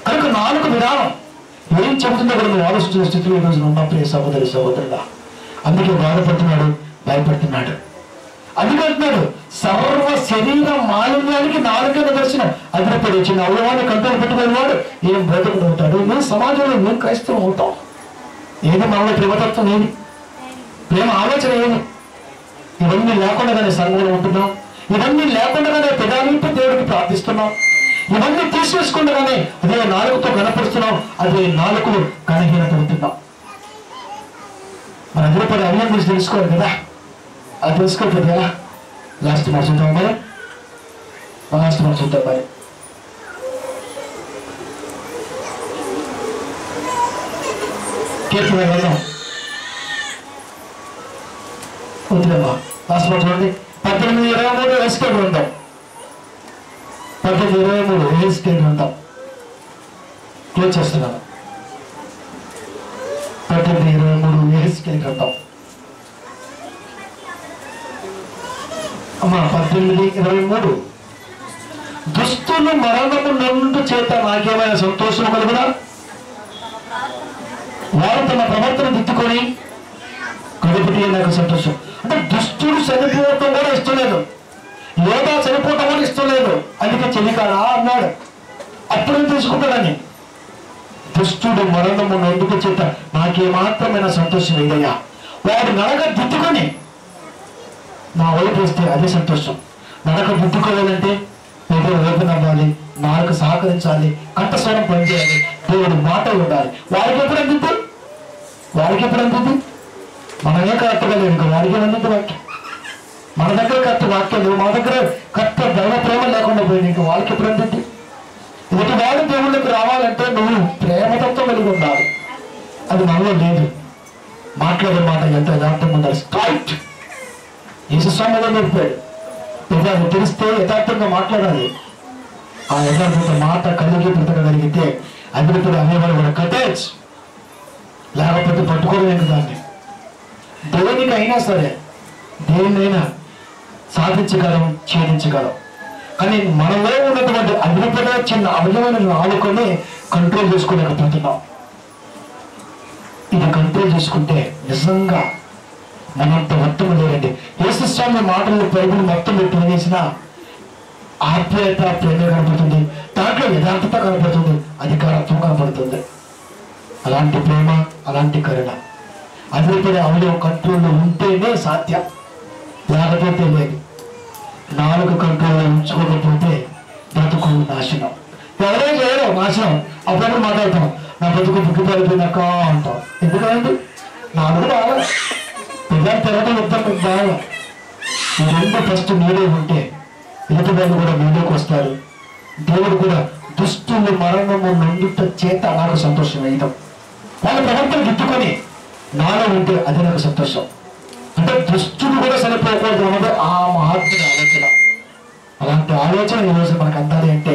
కనుక నాలుగు విధానం ఏం చెబుతుందో కూడా నువ్వు ఆలోచించిన స్థితిలో ఈరోజు ఉన్నప్పుడు సహోదరుడా. అందుకే బాధపడుతున్నాడు, భయపడుతున్నాడు. అందుకంటున్నాడు సర్వ శరీర మాలిన్యానికి నాలుగే నిదర్శనం. అదిపడి చిన్న అవయవాన్ని కంట్రోల్ పెట్టుకునే వాడు ఏం బ్రతుకుడు అవుతాడు. మేము సమాజంలో మేము క్రైస్తవం అవుతాం. ఏది మనలో ప్రేమతత్వం, ఏది ప్రేమ ఆలోచన, ఏది ఇవన్నీ లేకుండానే సంఘంలో ఉంటున్నాం. ఇవన్నీ లేకుండానే పెదాలింపు దేవుడికి ప్రార్థిస్తున్నాం. ఇవన్నీ తీసేసుకుండగానే అదే నాలుగుతో కనపరుస్తున్నాం, అదే నాలుగు కనహీనపడుతున్నాం. మన అదిపడి అన్నం గురించి తెలుసుకోవాలి కదా. అది తెలుసుకోకపోతే ఎలా? లాస్ట్ మాట చూద్దాం మరి. కీర్తన వెళ్దాం. వద్దులేమ్మా, లాస్ట్ మాట చూడండి. 18:23 వేసుకొని ఉంటాం. 18:23 వేసుకొని ఉంటాం. క్లోజ్ చేస్తున్నాను. 18:23 వేసుకొని ఉంటాం. అమ్మా 18:23 దుస్తులు మరణము నుండి చేత నాకేమైనా సంతోషం కలుగునా? వారు తమ ప్రవర్తన దిద్దుకొని కడుపుటి నాకు సంతోషం. అంటే దుస్తుడు చనిపోవటం కూడా ఇష్టం లేదు, యోగా చనిపోవటం కూడా ఇష్టం లేదు. అందుకే చెలికాడా అన్నాడు. అప్పుడేం తీసుకుంటాడని దుష్టుడు మరణము నొందుకు చేత నాకేమాత్రమైన సంతోషం ఏదయ్యా. వాడు నడక దిద్దుకొని నా వైపు వస్తే అదే సంతోషం. నడక దిద్దుకోవాలంటే పేదలు ఓపెన్ అవ్వాలి, నాలుగు సహకరించాలి, కంఠస్వరం పనిచేయాలి, దేవుడు మాట ఉండాలి. వారికి ఎప్పుడు అందిద్దు వాడికి ఎప్పుడు అందుతుంది? మనమే కరెక్ట్గా లేదు, ఇంకా వాడికి అందుతుంది వాక్యం. మన దగ్గర కరెక్ట్ వాక్యం లేవు, మన దగ్గర కరెక్ట్ దైవ ప్రేమ లేకుండా పోయింది, ఇంకా వాళ్ళకి ఎప్పుడు అందుతుంది? ఇటు వాడు దేవుళ్ళకి రావాలంటే నువ్వు ప్రేమతత్వం కలిగి ఉండాలి. అది మనలో లేదు. మాట్లాడే మాట ఎంత యథార్థంగా ఉండాలి. స్ట్రైట్ యేసుస్వామిగా చెప్పాడు, అది తెలిస్తే యథార్థంగా మాట్లాడాలి. ఆ యథార్థత మాట కలిగి బ్రతకగలిగితే అభివృద్ధి అనేవాడు కూడా కట్టేయచ్చు, లేకపోతే పట్టుకోలేదు దాన్ని. దేవునికి అయినా సరే దేన్నైనా సాధించగలం, ఛేదించగలం. కానీ మనలో ఉన్నటువంటి అభివృద్ధిగా చిన్న అవయవాలను ఆడుకొని కంట్రోల్ చేసుకోలేకపోతున్నాం. ఇది కంట్రోల్ చేసుకుంటే నిజంగా మనంత మొత్తం లేదండి. యేసుస్వామి మాటలు బైబిల్ మొత్తం పెట్టి వినేసిన ఆప్యాయత, ప్రేమ కనపడుతుంది, దాంట్లో యథార్థత కనపడుతుంది, అధికారత్వం కనపడుతుంది. అలాంటి ప్రేమ, అలాంటి కరుణ అభివృద్ధి అవయవ కంట్రోల్లో ఉంటేనే సాధ్యం, లేకపోతే లేదు. 4 కంట్రోల్లో ఉంచుకోకపోతే బ్రతుకు నాశనం. ఎవరైనా చేయడం నాశనం. అప్పుడప్పుడు మాట్లాడతాం, నా బ్రతుకు బుగ్గిపడిపోయినాక అంటాం. ఎందుకంటే 4 రావాలి, పిల్లలు తిరగడం వద్దాం బాగా. ఈ 2 ఫస్ట్ మీరే ఉంటే ఎదుటి వాళ్ళు కూడా మీలోకి వస్తారు. దేవుడు కూడా దుష్టులు మరణము నుండుట చేత నాకు సంతోషం వేయడం, వాళ్ళ ప్రవర్తన గిట్టుకొని నాలో ఉంటే అది నాకు సంతోషం. అంటే దుష్టుడు కూడా సరిపోకూడదు అన్నది ఆ మహాత్ముడి ఆలోచన. అలాంటి ఆలోచన ఈరోజు మనకు అందాలి అంటే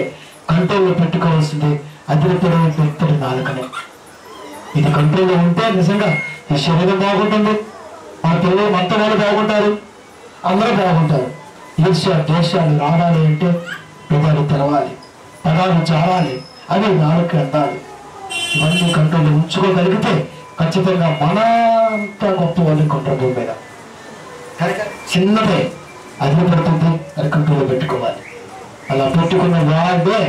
కంట్రోల్లో పెట్టుకోవాల్సింది అదిరిపడే వ్యక్తుడి నాలుకనే. ఇది కంట్రోల్లో ఉంటే నిజంగా ఈ శరీరం బాగుంటుంది, మన పిల్లలు మనతో వాళ్ళు బాగుంటారు, అందరూ బాగుంటారు. ఈర్ష్య ద్వేషాలు రావాలి అంటే పెదాలు తెరవాలి, పదాలు జారాలి, అవి నాలుగు అందాలి. ఇవన్నీ కంట్రోల్లో ఉంచుకోగలిగితే ఖచ్చితంగా మనంతా గొప్ప వాళ్ళు కంట్రోల్ మీద. కనుక చిన్నదే అది పడుతుంది, అది కంట్రోల్లో పెట్టుకోవాలి. అలా పెట్టుకున్న వాడే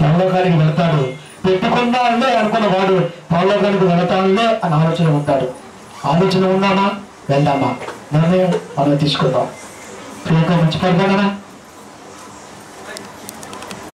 పరలోకానికి వెళతాడు, పెట్టుకున్నాడే అనుకున్న వాడు పరలోకానికి వెళతాడే అని ఆలోచన ఉంటాడు. ఆలోచన ఉన్నామా, వెళ్దామా, నిర్ణయం మనం తీసుకుందాం. ప్రియక మంచి పడతానా?